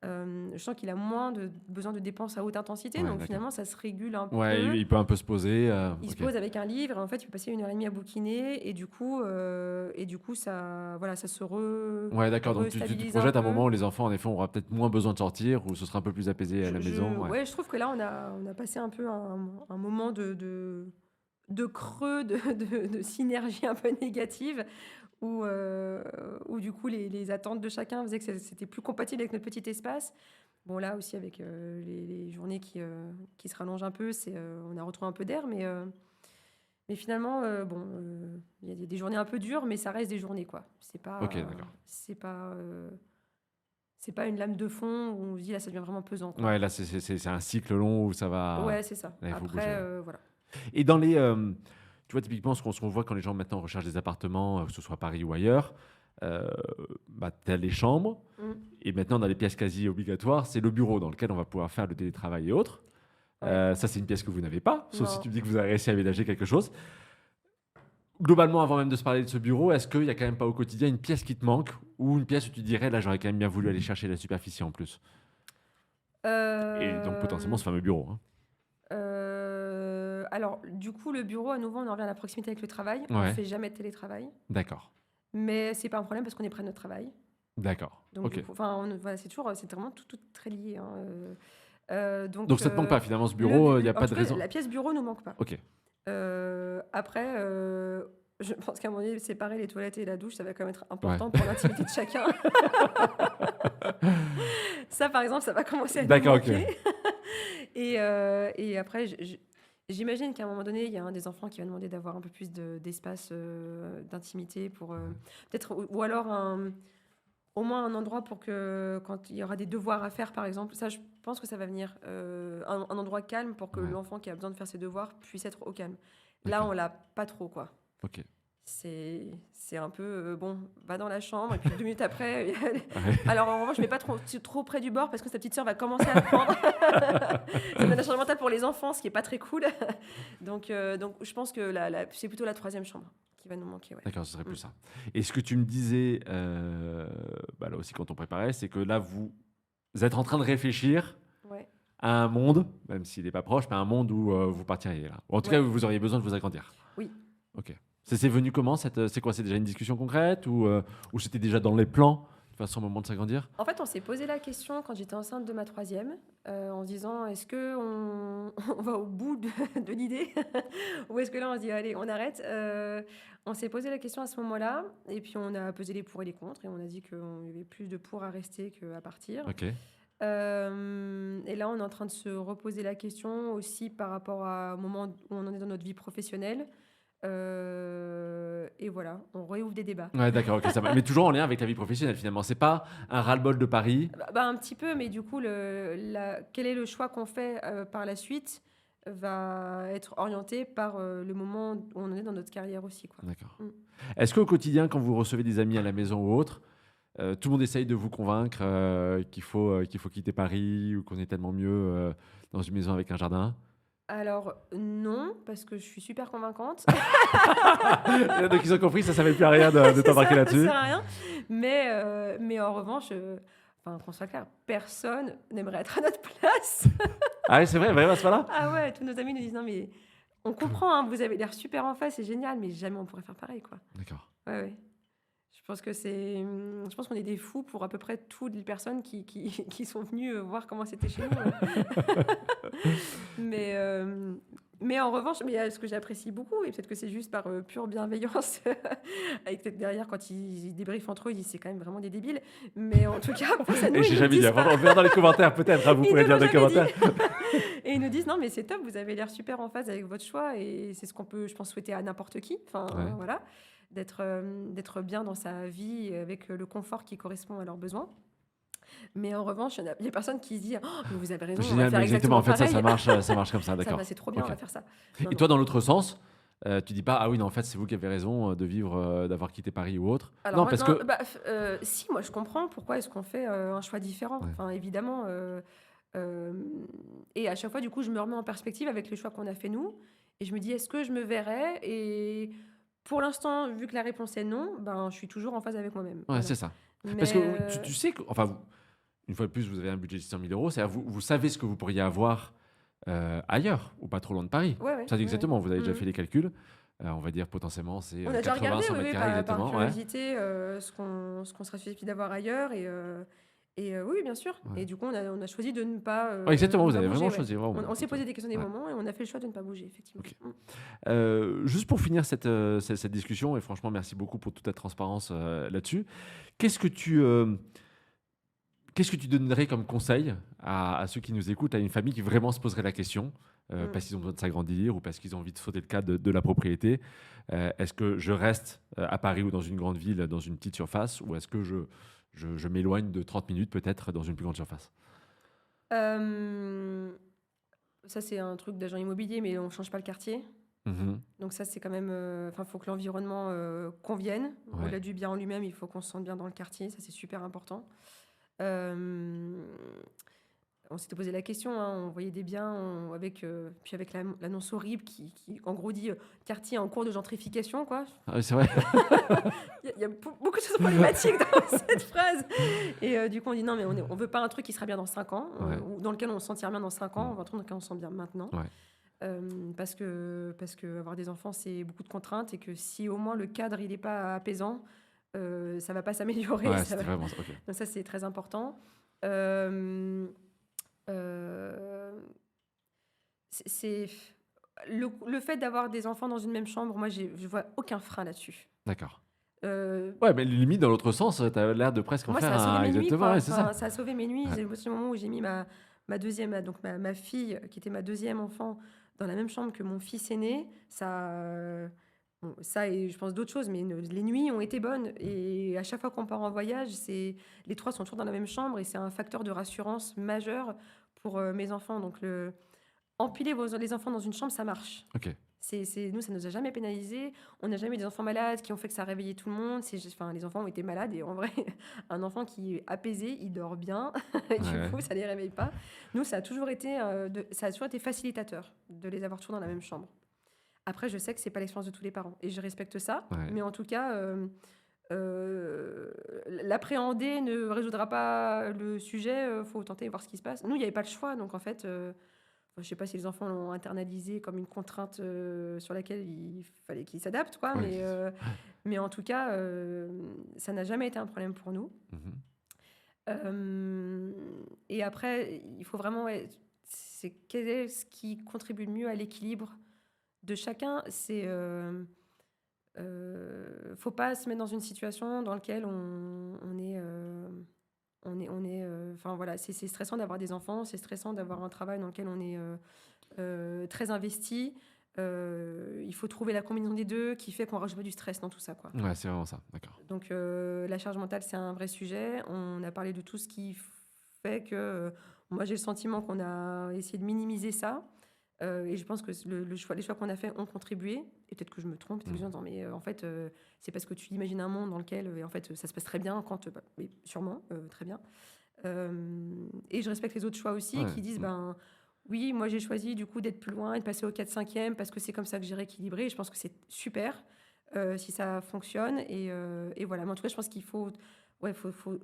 Je sens qu'il a moins besoin de dépenses à haute intensité, Ouais, donc d'accord. finalement, ça se régule un Ouais, peu. il peut un peu se poser. Il se Ok. pose avec un livre, et en fait, il peut passer 1 heure et demie à bouquiner, et du coup, ça, voilà, ça se Ouais, d'accord. Donc tu te restabilise un projettes à un peu. moment où les enfants, en effet, auront peut-être moins besoin de sortir, où ce sera un peu plus apaisé à la maison. Ouais. Ouais, je trouve que là, on a passé un peu un moment de creux, de synergie un peu négative, où du coup, les attentes de chacun faisaient que c'était plus compatible avec notre petit espace. Bon, là aussi, avec les journées qui se rallongent un peu, on a retrouvé un peu d'air, mais finalement, bon, il y a des journées un peu dures, mais ça reste des journées, quoi. Ok, d'accord. C'est pas une lame de fond où on se dit là, ça devient vraiment pesant, quoi. Ouais, là, c'est un cycle long où ça va. Ouais, c'est ça. Là, il faut bouger. Après, Ouais. voilà. Et dans les. Tu vois, typiquement, ce qu'on voit quand les gens maintenant recherchent des appartements, que ce soit à Paris ou ailleurs, bah, tu as les chambres. Mm. Et maintenant, dans les pièces quasi obligatoires, c'est le bureau dans lequel on va pouvoir faire le télétravail et autres. Ouais. Ça, c'est une pièce que vous n'avez pas, sauf si Non. tu me dis que vous avez réussi à aménager quelque chose. Globalement, avant même de se parler de ce bureau, est-ce qu'il n'y a quand même pas au quotidien une pièce qui te manque ou une pièce où tu dirais, là, j'aurais quand même bien voulu aller chercher la superficie en plus? Et donc, potentiellement, ce fameux bureau. Hein. Alors, du coup, le bureau, à nouveau, on en revient à la proximité avec le travail. On Ouais, fait jamais de télétravail, d'accord. mais c'est pas un problème parce qu'on est près de notre travail. D'accord. Donc, Ok. du coup, enfin, voilà, c'est vraiment tout très lié, hein. Donc, ça te manque pas finalement, ce bureau, il n'y a En pas tout de cas, raison. la pièce bureau nous manque pas. Ok. Après, je pense qu'à un moment donné, séparer les toilettes et la douche, ça va quand même être Ouais. important pour l'intimité de chacun. Ça, par exemple, ça va commencer à nous D'accord, ok. manquer. Et après, j'imagine qu'à un moment donné, il y a un des enfants qui va demander d'avoir un peu plus d'espace, d'intimité pour peut-être, ou alors au moins un endroit pour que quand il y aura des devoirs à faire, par exemple, ça, je pense que ça va venir, un endroit calme pour que Ouais. l'enfant qui a besoin de faire ses devoirs puisse être au calme. Là, D'accord. on l'a pas trop, quoi. Ok. C'est un peu, bon, va dans la chambre, et puis 2 minutes après. Ouais. Alors, en revanche, je ne mets pas trop près du bord parce que sa petite sœur va commencer à prendre. Ça donne un changement mental pour les enfants, ce qui n'est pas très cool. Donc, je pense que c'est plutôt la troisième chambre qui va nous manquer. Ouais. D'accord, ce serait plus ça. Et ce que tu me disais, bah là aussi quand on préparait, c'est que là, vous êtes en train de réfléchir Ouais. à un monde, même s'il n'est pas proche, mais un monde où vous partiriez là. Ou en tout Ouais. cas, vous auriez besoin de vous agrandir. Oui. Ok. C'est venu comment c'est quoi? C'est déjà une discussion concrète ou c'était déjà dans les plans de façon au moment de s'agrandir? En fait, on s'est posé la question quand j'étais enceinte de ma troisième, en se disant est-ce qu'on on va au bout de l'idée ou est-ce que là on se dit allez, on arrête. On s'est posé la question à ce moment-là, et puis on a pesé les pour et les contre, et on a dit qu'il y avait plus de pour à rester qu'à partir. Ok. Et là, on est en train de se reposer la question aussi par rapport au moment où on en est dans notre vie professionnelle. Et voilà, on réouvre des débats. Ouais, d'accord, ok, ça va. Mais toujours en lien avec ta vie professionnelle finalement. C'est pas un ras-le-bol de Paris. Un petit peu, mais du coup, quel est le choix qu'on fait par la suite va être orienté par le moment où on en est dans notre carrière aussi, quoi. D'accord. Mm. Est-ce qu'au quotidien, quand vous recevez des amis à la maison ou autre, tout le monde essaye de vous convaincre qu'il faut quitter Paris ou qu'on est tellement mieux dans une maison avec un jardin? Alors, non, parce que je suis super convaincante. Donc ils ont compris, ça ne servait plus à rien de t'embarquer Ça là-dessus. sert à rien. Mais en revanche, enfin, qu'on soit clair, personne n'aimerait être à notre place. Ah oui, c'est vrai, vraiment à ce moment-là? Ah ouais, tous nos amis nous disent non, mais on comprend, hein, vous avez l'air super en face, c'est génial, mais jamais on pourrait faire pareil, quoi. D'accord. Ouais, ouais. Je pense qu'on est des fous pour à peu près toutes les personnes qui sont venues voir comment c'était chez nous. Mais en revanche, ce que j'apprécie beaucoup, et peut-être que c'est juste par pure bienveillance, avec peut-être derrière, quand ils débriefent entre eux, ils disent c'est quand même vraiment des débiles. Mais en tout cas, face à nous, Et j'ai ils nous jamais dit, disent pas. on verra dans les commentaires peut-être, hein, vous Ils pourrez ne dire l'ont dans les jamais dit. commentaires. Et ils nous disent non, mais c'est top, vous avez l'air super en phase avec votre choix, et c'est ce qu'on peut, je pense, souhaiter à n'importe qui. Enfin, Ouais. voilà, d'être bien dans sa vie avec le confort qui correspond à leurs besoins. Mais en revanche, il y a des personnes qui se disent oh, mais vous avez raison, on va Génial, faire mais exactement, exactement en fait, pareil. ça marche comme ça, Ça d'accord. va, c'est trop bien, Ok. on va faire ça. Non, Et non. toi, dans l'autre sens, tu dis pas, ah oui, non, en fait, c'est vous qui avez raison de vivre, d'avoir quitté Paris ou autre. Alors, Non, moi, parce non, que. si, moi je comprends pourquoi est-ce qu'on fait un choix différent. Ouais. Enfin, évidemment. Et à chaque fois, du coup, je me remets en perspective avec le choix qu'on a fait nous. Et je me dis, est-ce que je me verrais? Et pour l'instant, vu que la réponse est non, ben, je suis toujours en phase avec moi-même. Ouais, Voilà. c'est ça. Mais Parce que tu sais que. Enfin, une fois de plus, vous avez un budget de 600 000 euros. C'est-à-dire vous savez ce que vous pourriez avoir ailleurs, ou pas trop loin de Paris. Ouais, ouais, Ça, ouais, exactement, vous avez déjà ouais. fait les calculs. On va dire potentiellement, c'est On a déjà 80, regardé, 100 oui, mètres oui, carrés, par exactement. Ouais. curiosité, ce qu'on serait susceptible d'avoir ailleurs. Oui, bien sûr. Ouais. Et du coup, on a choisi de ne pas, Ouais, exactement, de vous pas avez bouger. vraiment Ouais. choisi. Vraiment, On s'est posé des questions des ouais. moments et on a fait le choix de ne pas bouger, effectivement. Ok. Juste pour finir cette discussion, et franchement, merci beaucoup pour toute ta transparence là-dessus. Qu'est-ce que tu donnerais comme conseil à ceux qui nous écoutent, à une famille qui vraiment se poserait la question, parce qu'ils ont besoin de s'agrandir ou parce qu'ils ont envie de sauter le cadre de la propriété? Est-ce que je reste à Paris ou dans une grande ville, dans une petite surface, ou est-ce que je m'éloigne de 30 minutes peut-être dans une plus grande surface? Euh, Ça, c'est un truc d'agent immobilier, mais on ne change pas le quartier. Mhm. Donc ça, c'est quand même... Enfin, il faut que l'environnement convienne. Ouais. Au-delà du bien en lui-même, il faut qu'on se sente bien dans le quartier. Ça, c'est super important. Euh, On s'était posé la question, hein, on voyait des biens puis avec l'annonce horrible qui, en gros, dit quartier en cours de gentrification, quoi. Ah oui, c'est vrai. Il y a beaucoup de choses problématiques dans cette phrase. Et du coup, on dit non, mais on veut pas un truc qui sera bien dans 5 ans, Ouais. ou dans lequel on se sentira bien dans 5 ans, Mm. on veut un truc dans lequel on se sent bien maintenant. Ouais. Parce que avoir des enfants, c'est beaucoup de contraintes et que si au moins le cadre, il n'est pas apaisant, ça va pas s'améliorer. Ouais, ça c'était va- vraiment ça. Ok. Donc ça, c'est très important. Euh, euh, c'est le fait d'avoir des enfants dans une même chambre, moi, je vois aucun frein là-dessus. D'accord. Euh, Ouais, mais limite, dans l'autre sens, tu as l'air de presque en Moi, faire ça a sauvé mes nuits, exactement. quoi. Ouais, c'est Enfin, ça. ça a sauvé mes nuits. Ouais. C'est aussi le moment où j'ai mis ma deuxième, donc ma fille, qui était ma deuxième enfant, dans la même chambre que mon fils aîné. Bon, ça et je pense d'autres choses, mais les nuits ont été bonnes. Et à chaque fois qu'on part en voyage, les trois sont toujours dans la même chambre et c'est un facteur de rassurance majeur pour mes enfants. Donc, empiler les enfants dans une chambre, ça marche. Ok. Nous, ça nous a jamais pénalisé. On n'a jamais eu des enfants malades qui ont fait que ça a réveillé tout le monde. Enfin, les enfants ont été malades et en vrai, un enfant qui est apaisé, il dort bien. Et du Ouais. coup, ça les réveille pas. Nous, ça a toujours été facilitateur de les avoir toujours dans la même chambre. Après, je sais que c'est pas l'expérience de tous les parents et je respecte ça. Ouais. Mais en tout cas, l'appréhender ne résoudra pas le sujet. Faut tenter de voir ce qui se passe. Nous, il n'y avait pas le choix, donc en fait. Je ne sais pas si les enfants l'ont internalisé comme une contrainte sur laquelle il fallait qu'ils s'adaptent, quoi. Ouais. Mais en tout cas, ça n'a jamais été un problème pour nous. Mhm. Et après, il faut vraiment... c'est quel est ce qui contribue le mieux à l'équilibre de chacun. Faut pas se mettre dans une situation dans laquelle on est... Enfin voilà, c'est stressant d'avoir des enfants, c'est stressant d'avoir un travail dans lequel on est très investi. Il faut trouver la combinaison des deux qui fait qu'on rajoute pas du stress dans tout ça, quoi. Ouais, c'est vraiment ça. D'accord. Donc la charge mentale, c'est un vrai sujet. On a parlé de tout ce qui fait que moi j'ai le sentiment qu'on a essayé de minimiser ça. Et je pense que les choix qu'on a fait ont contribué. Et peut-être que je me trompe, peut-être que je dis, non, mais en fait, c'est parce que tu imagines un monde dans lequel, en fait, ça se passe très bien quand, mais sûrement, très bien. Et je respecte les autres choix aussi, Ouais. qui disent, ben oui, moi j'ai choisi du coup d'être plus loin et de passer au 4/5e parce que c'est comme ça que j'ai rééquilibré. Et je pense que c'est super si ça fonctionne. Et voilà. Mais en tout cas, je pense qu'il faut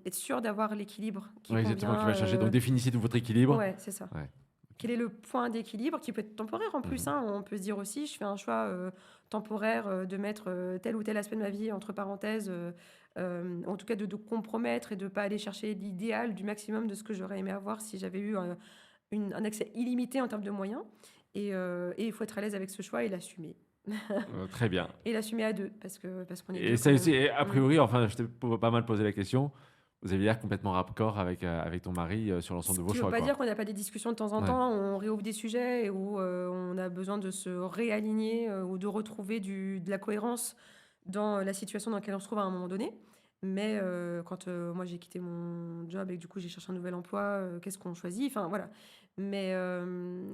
être sûr d'avoir l'équilibre qui Ouais, convient. exactement, qui va chercher. Donc, définissez tout votre équilibre. Ouais, c'est ça. Ouais. Quel est le point d'équilibre qui peut être temporaire en plus, Mhm. hein. On peut se dire aussi, je fais un choix temporaire de mettre tel ou tel aspect de ma vie entre parenthèses, en tout cas de compromettre et de ne pas aller chercher l'idéal du maximum de ce que j'aurais aimé avoir si j'avais eu un accès illimité en termes de moyens. Et il faut être à l'aise avec ce choix et l'assumer. Très bien. Et l'assumer à deux, parce qu'on est Et deux ça quand aussi, même. et a priori, enfin, je t'ai pas mal posé la question. Vous avez l'air complètement raccord avec ton mari sur l'ensemble de vos Ce qui ne choix. veut pas Quoi. dire qu'on n'a pas des discussions de temps en Ouais. temps, on réouvre des sujets où on a besoin de se réaligner ou de retrouver de la cohérence dans la situation dans laquelle on se trouve à un moment donné. Mais quand moi j'ai quitté mon job et que du coup j'ai cherché un nouvel emploi, qu'est-ce qu'on choisit? Enfin voilà. Mais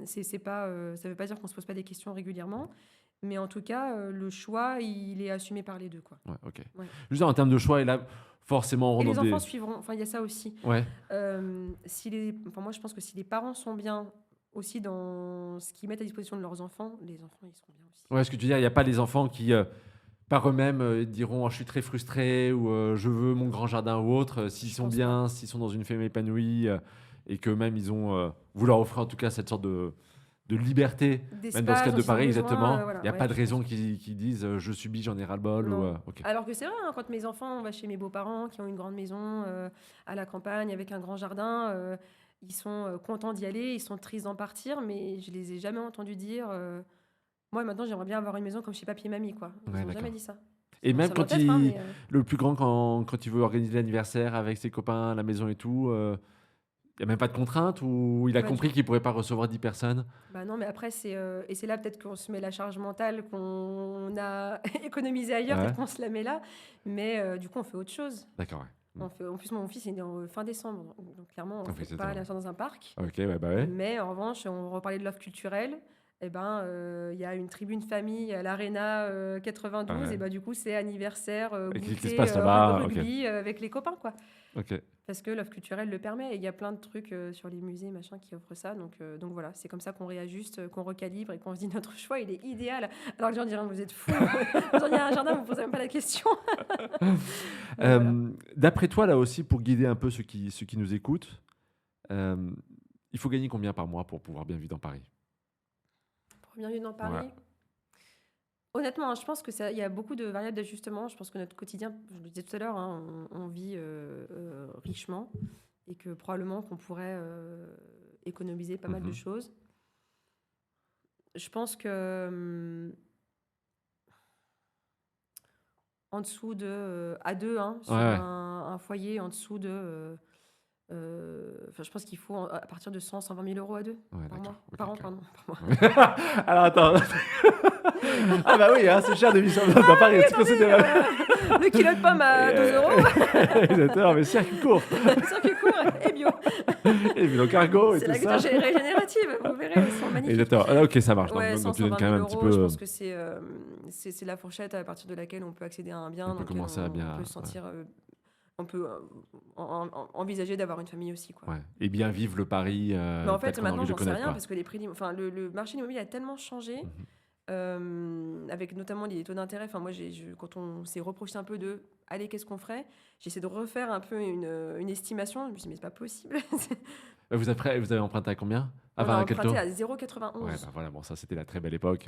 c'est pas, ça ne veut pas dire qu'on ne se pose pas des questions régulièrement. Mais en tout cas, le choix, il est assumé par les deux, quoi. Ouais, ok. Ouais. Juste en termes de choix, et là, forcément, on Et les rentre dans enfants des... suivront. Enfin, il y a ça aussi. Ouais. Moi, je pense que si les parents sont bien aussi dans ce qu'ils mettent à disposition de leurs enfants, les enfants, ils seront bien aussi. Ouais, ce que tu veux dire, il n'y a pas les enfants qui par eux-mêmes, ils diront: «Oh, je suis très frustré» ou «Je veux mon grand jardin» ou autre, s'ils Je sont pense pas. bien, s'ils sont dans une famille épanouie, et qu'eux-mêmes ils ont, vous leur offrez en tout cas cette sorte de liberté, même dans ce D'espace cadre dont de ils ont Paris besoin, exactement. Il voilà, y a ouais, pas de je pense. raison qu'ils disent, «Je subis, j'en ai ras le bol» ou Non. OK. Alors que c'est vrai, hein, quand mes enfants, on va chez mes beaux-parents qui ont une grande maison à la campagne avec un grand jardin, ils sont contents d'y aller, ils sont tristes d'en partir, mais je les ai jamais entendus dire moi maintenant j'aimerais bien avoir une maison comme chez papy et mamie, quoi. Ils Ouais, ont jamais d'accord. dit ça. Et Bon, même ça doit quand être, hein, il mais le plus grand quand il veut organiser l'anniversaire avec ses copains à la maison et tout, il y a même pas de contrainte ou il a pas du compris qu'il pourrait pas recevoir 10 personnes? bah non, mais après, et c'est là peut-être qu'on se met la charge mentale qu'on a économisée ailleurs, Ouais, peut-être qu'on se la met là, mais du coup, on fait autre chose. d'accord, ouais. Mmh. On fait, en plus, mon fils est né en fin décembre, donc clairement, on ne Oui, fait c'est pas vrai. l'anniversaire dans un parc. OK, ouais, bah, ouais. Mais en revanche, on reparlait de l'offre culturelle. Eh ben, il y a une tribune famille à l'Arena 92, et Ouais. ben, du coup, c'est anniversaire, Et qu'est-ce qui se goûter, passe là-bas? OK, rugby avec les copains, quoi. OK. Parce que l'offre culturelle le permet. Et il y a plein de trucs sur les musées, machin, qui offrent ça. Donc voilà, c'est comme ça qu'on réajuste, qu'on recalibre et qu'on se dit notre choix, il est idéal. Alors que les gens diront, vous êtes fous. Vous en avez un jardin, vous ne posez même pas la question. Donc voilà. D'après toi, là aussi, pour guider un peu ceux qui nous écoutent, il faut gagner combien par mois pour pouvoir bien vivre dans Paris? Pour bien vivre dans Ouais. Paris. Honnêtement, hein, je pense que il y a beaucoup de variables d'ajustement. Je pense que notre quotidien, je le disais tout à l'heure, hein, on vit richement et que probablement qu'on pourrait économiser pas mal de Mmh. choses. Je pense que en dessous de, à deux, hein, Ouais, sur ouais. un foyer, en dessous de, enfin, je pense qu'il faut à partir de 100-120 000 euros à deux Ouais, par d'accord. mois, OK, par an, OK. pardon, par mois. Alors attends. Ah bah oui, hein, c'est cher de vivre dans Paris. Est-ce qu'on s'était Le kilo de pommes à 12 euros, Exactement, mais circuit court. circuit court et bio. Et puis le cargo et C'est tout la ça. régénérative, vous verrez, elles sont magnifiques. Exactement. Ah, OK, ça marche. Ouais, Donc tu 100, donnes 120 quand 000 même un petit euros, je peu, pense que c'est la fourchette à partir de laquelle on peut accéder à un bien on peut dans lequel commencer à bien, on peut se sentir, on peut envisager d'avoir une famille aussi, quoi. ouais, et bien vivre le Paris, Mais en tel fait, qu'on a maintenant, envie de le j'en sais connaître, rien quoi. parce que les prix, enfin, le marché immobilier a tellement changé, avec notamment les taux d'intérêt. Enfin, moi, quand on s'est reproché un peu de, allez, qu'est-ce qu'on ferait? J'essaie de refaire un peu une estimation. Je me suis dit, mais c'est pas possible. Vous avez emprunté à combien? On a À quel taux? emprunté à Ouais, 0,91. bah voilà, bon, ça c'était la très belle époque.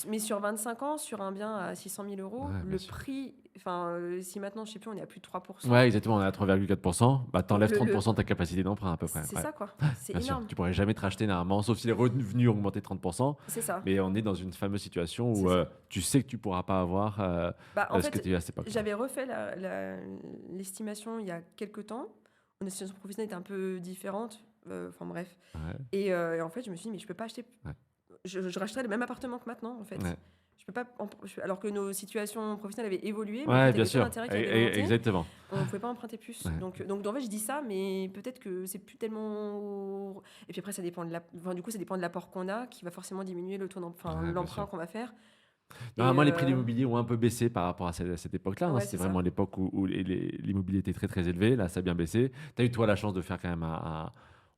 Mais sur 25 ans, sur un bien à 600 000 euros, Ouais, bien le sûr. prix, enfin, si maintenant, je sais plus, on est à plus de 3%. Ouais, exactement, on est à 3,4%. Bah, t'enlèves Donc, 30% de ta capacité d'emprunt à peu près. c'est Ouais, ça, quoi. C'est bien sûr. énorme. Tu pourrais jamais te racheter normalement, sauf si les revenus ont augmenté de 30%. C'est ça. Mais on est dans une fameuse situation C'est où ça. tu sais que tu pourras pas avoir Bah, en ce que fait, tu as à cette époque. j'avais refait l'estimation il y a quelques temps. Mon situation professionnelle était un peu différente. Enfin, bref. Ouais, Et en fait, je me suis dit, mais je peux pas acheter. Ouais. Je rachèterais le même appartement que maintenant, en fait. ouais. Je peux pas, alors que nos situations professionnelles avaient évolué, mais en Ouais, fait, bien avec le taux sûr. d'intérêt qui avait monté, Exactement. on ne pouvait pas emprunter plus. Ouais. Donc en fait, je dis ça, mais peut-être que c'est plus tellement. Et puis après, ça dépend du coup, ça dépend de l'apport qu'on a, qui va forcément diminuer le taux Ouais, bien l'emprunt sûr. qu'on va faire. Normalement, Et, les prix de l'immobilier ont un peu baissé par rapport à cette époque-là, hein. ouais, C'était c'est vraiment ça. l'époque où l'immobilier était très très élevé. Là, ça a bien baissé. Tu as eu, toi, la chance de faire quand même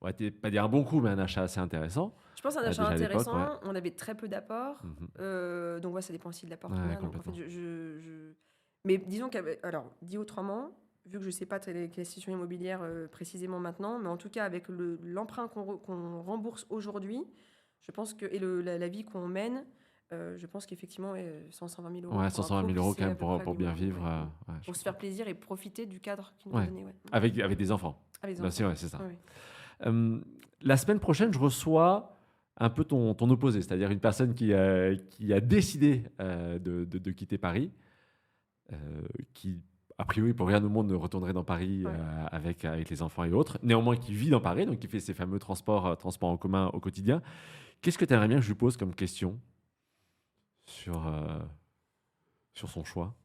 on va pas dire un bon coup, mais un achat assez intéressant. Je pense un achat Déjà à l'époque, intéressant. ouais. On avait très peu d'apports. Donc ouais, ça dépend aussi de l'apport Ouais, qu'on a. Donc en complètement. fait, mais disons alors, dit autrement, vu que je ne sais pas quelle est la situation immobilière précisément maintenant, mais en tout cas avec l'emprunt qu'on rembourse aujourd'hui, je pense que, et la vie qu'on mène, je pense qu'effectivement, 120 000 euros Ouais, pour un 120 000 couple, euros c'est quand à même peu près pour le bien minimum, vivre. ouais. Ouais, je Pour se comprends. faire plaisir et profiter du cadre qu'ils nous Ouais. ont donné. Ouais. Avec des enfants. Avec les Bah, enfants. c'est ça. Ouais, ouais. La semaine prochaine, je reçois un peu ton opposé, c'est-à-dire une personne qui a décidé de quitter Paris, qui, a priori, pour rien au monde, ne retournerait dans Paris Ouais. avec les enfants et autres. Néanmoins, qui vit dans Paris, donc qui fait ces fameux transports en commun au quotidien. Qu'est-ce que tu aimerais bien que je lui pose comme question sur son choix?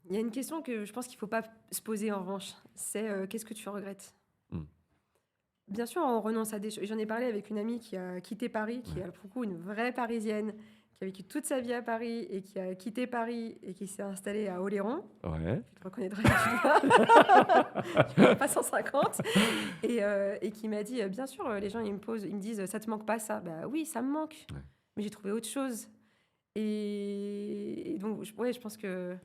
Il y a une question que je pense qu'il ne faut pas se poser en revanche. C'est qu'est-ce que tu regrettes? Bien sûr, on renonce à des choses. J'en ai parlé avec une amie qui a quitté Paris, qui est pour le coup une vraie Parisienne, qui a vécu toute sa vie à Paris et qui a quitté Paris et qui s'est installée à Oléron. Ouais. Tu te reconnaîtras que tu vois. Pas 150. Et qui m'a dit, bien sûr, les gens ils me disent, ça te manque pas ça? Bah oui, ça me manque. Ouais. Mais j'ai trouvé autre chose. Et donc, ouais, je pense que...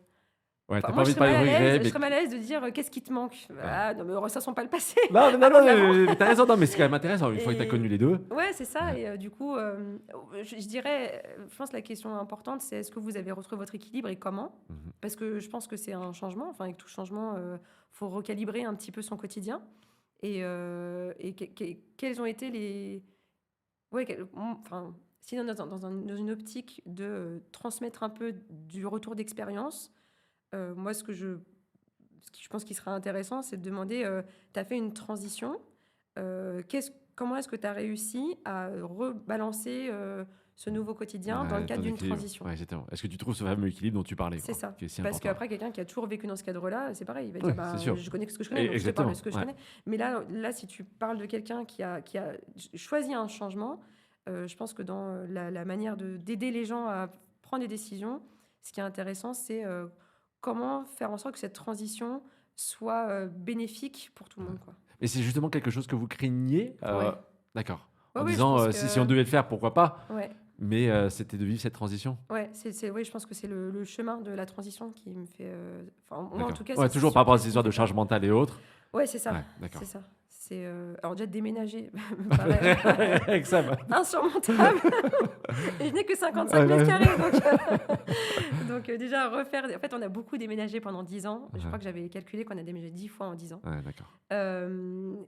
Ouais, Enfin, t'as pas moi, envie de parler de regrets, je mais... serais mal à l'aise de dire qu'est-ce qui te manque. Ah, non, mais ressassons pas le passé. Non, Allons de l'avant. mais t'as raison, non, mais c'est quand même intéressant, une fois que t'as Et- connu les deux. Ouais, c'est ça. Ouais. Et du coup, je dirais, je pense que la question importante, c'est est-ce que vous avez retrouvé votre équilibre et comment? Mhm. Parce que je pense que c'est un changement. Enfin, avec tout changement, faut recalibrer un petit peu son quotidien. Et quels ont été les... Ouais, enfin, si dans une optique de transmettre un peu du retour d'expérience, moi, ce qui je pense qu'il sera intéressant, c'est de demander, tu as fait une transition, comment est-ce que tu as réussi à rebalancer ce nouveau quotidien dans le Ouais, cadre ton d'une équilibre. transition? Ouais, exactement. Est-ce que tu trouves ce fameux équilibre dont tu parlais, C'est quoi, ça. qui est si Parce important. qu'après, quelqu'un qui a toujours vécu dans ce cadre-là, c'est pareil. Il va Oui, dire, bah, c'est sûr. je connais ce que je connais, donc je te parle de ce que je Exactement, connais. Mais là, si tu parles de quelqu'un qui a choisi un changement, je pense que dans la manière d'aider les gens à prendre des décisions, ce qui est intéressant, c'est comment faire en sorte que cette transition soit bénéfique pour tout le monde, quoi. Et c'est justement quelque chose que vous craigniez, Ouais. d'accord. Ouais, En oui, je disant, pense si que... on devait le faire, pourquoi pas, Ouais, mais c'était de vivre cette transition. ouais, oui, je pense que c'est le chemin de la transition qui me fait... Enfin, moi, en D'accord. tout cas, Ouais, c'est toujours sûr par rapport à que ces ça me histoires de fait peur. charge mentale et autres. Ouais, c'est ça. Ouais, d'accord. C'est ça. Alors déjà, déménager, me paraît Avec ça, bah. insurmontable. Et je n'ai que 55 Ouais, mètres ouais. carrés. Donc déjà, refaire... En fait, on a beaucoup déménagé pendant 10 ans. Je Ouais. crois que j'avais calculé qu'on a déménagé 10 fois en 10 ans. Ouais, d'accord.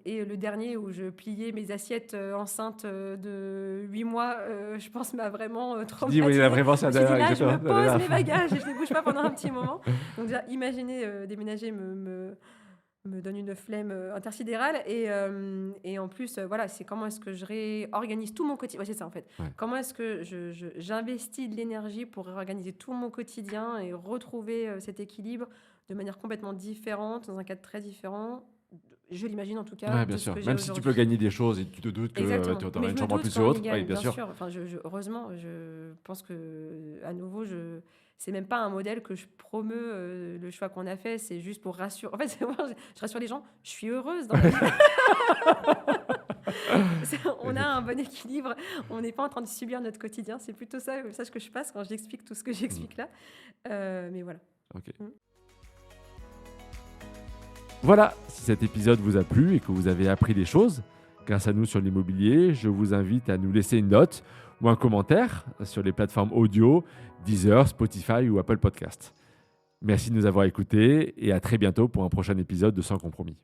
Et le dernier où je pliais mes assiettes enceintes de 8 mois, je pense m'a vraiment Tu dis, traumatisée. oui, là, vraiment, c'est Je me suis dit, là, je me exactement. pose mes bagages et je ne bouge pas pendant un petit moment. Donc déjà, imaginez déménager me donne une flemme intersidérale. Et en plus, voilà, c'est comment est-ce que je réorganise tout mon quotidien. Ouais, c'est ça, en fait. Ouais. Comment est-ce que j'investis de l'énergie pour réorganiser tout mon quotidien et retrouver cet équilibre de manière complètement différente, dans un cadre très différent. Je l'imagine en tout cas. Ouais, de bien ce sûr. que j'ai Même si tu peux aujourd'hui. gagner des choses et tu te doutes que Exactement. tu Mais auras je une me chambre en doute plus qu'on ou y autre. gagne, Oui, bien sûr. Enfin, heureusement, je pense que à nouveau, c'est même pas un modèle que je promeus. Le choix qu'on a fait, c'est juste pour rassurer. En fait, moi, je rassure les gens. Je suis heureuse dans la vie. On a un bon équilibre. On n'est pas en train de subir notre quotidien. C'est plutôt ça, le message que je passe quand j'explique tout ce que j'explique là. Mais voilà. Ok. Mm. Voilà, si cet épisode vous a plu et que vous avez appris des choses grâce à nous sur l'immobilier, je vous invite à nous laisser une note ou un commentaire sur les plateformes audio, Deezer, Spotify ou Apple Podcast. Merci de nous avoir écoutés et à très bientôt pour un prochain épisode de Sans Compromis.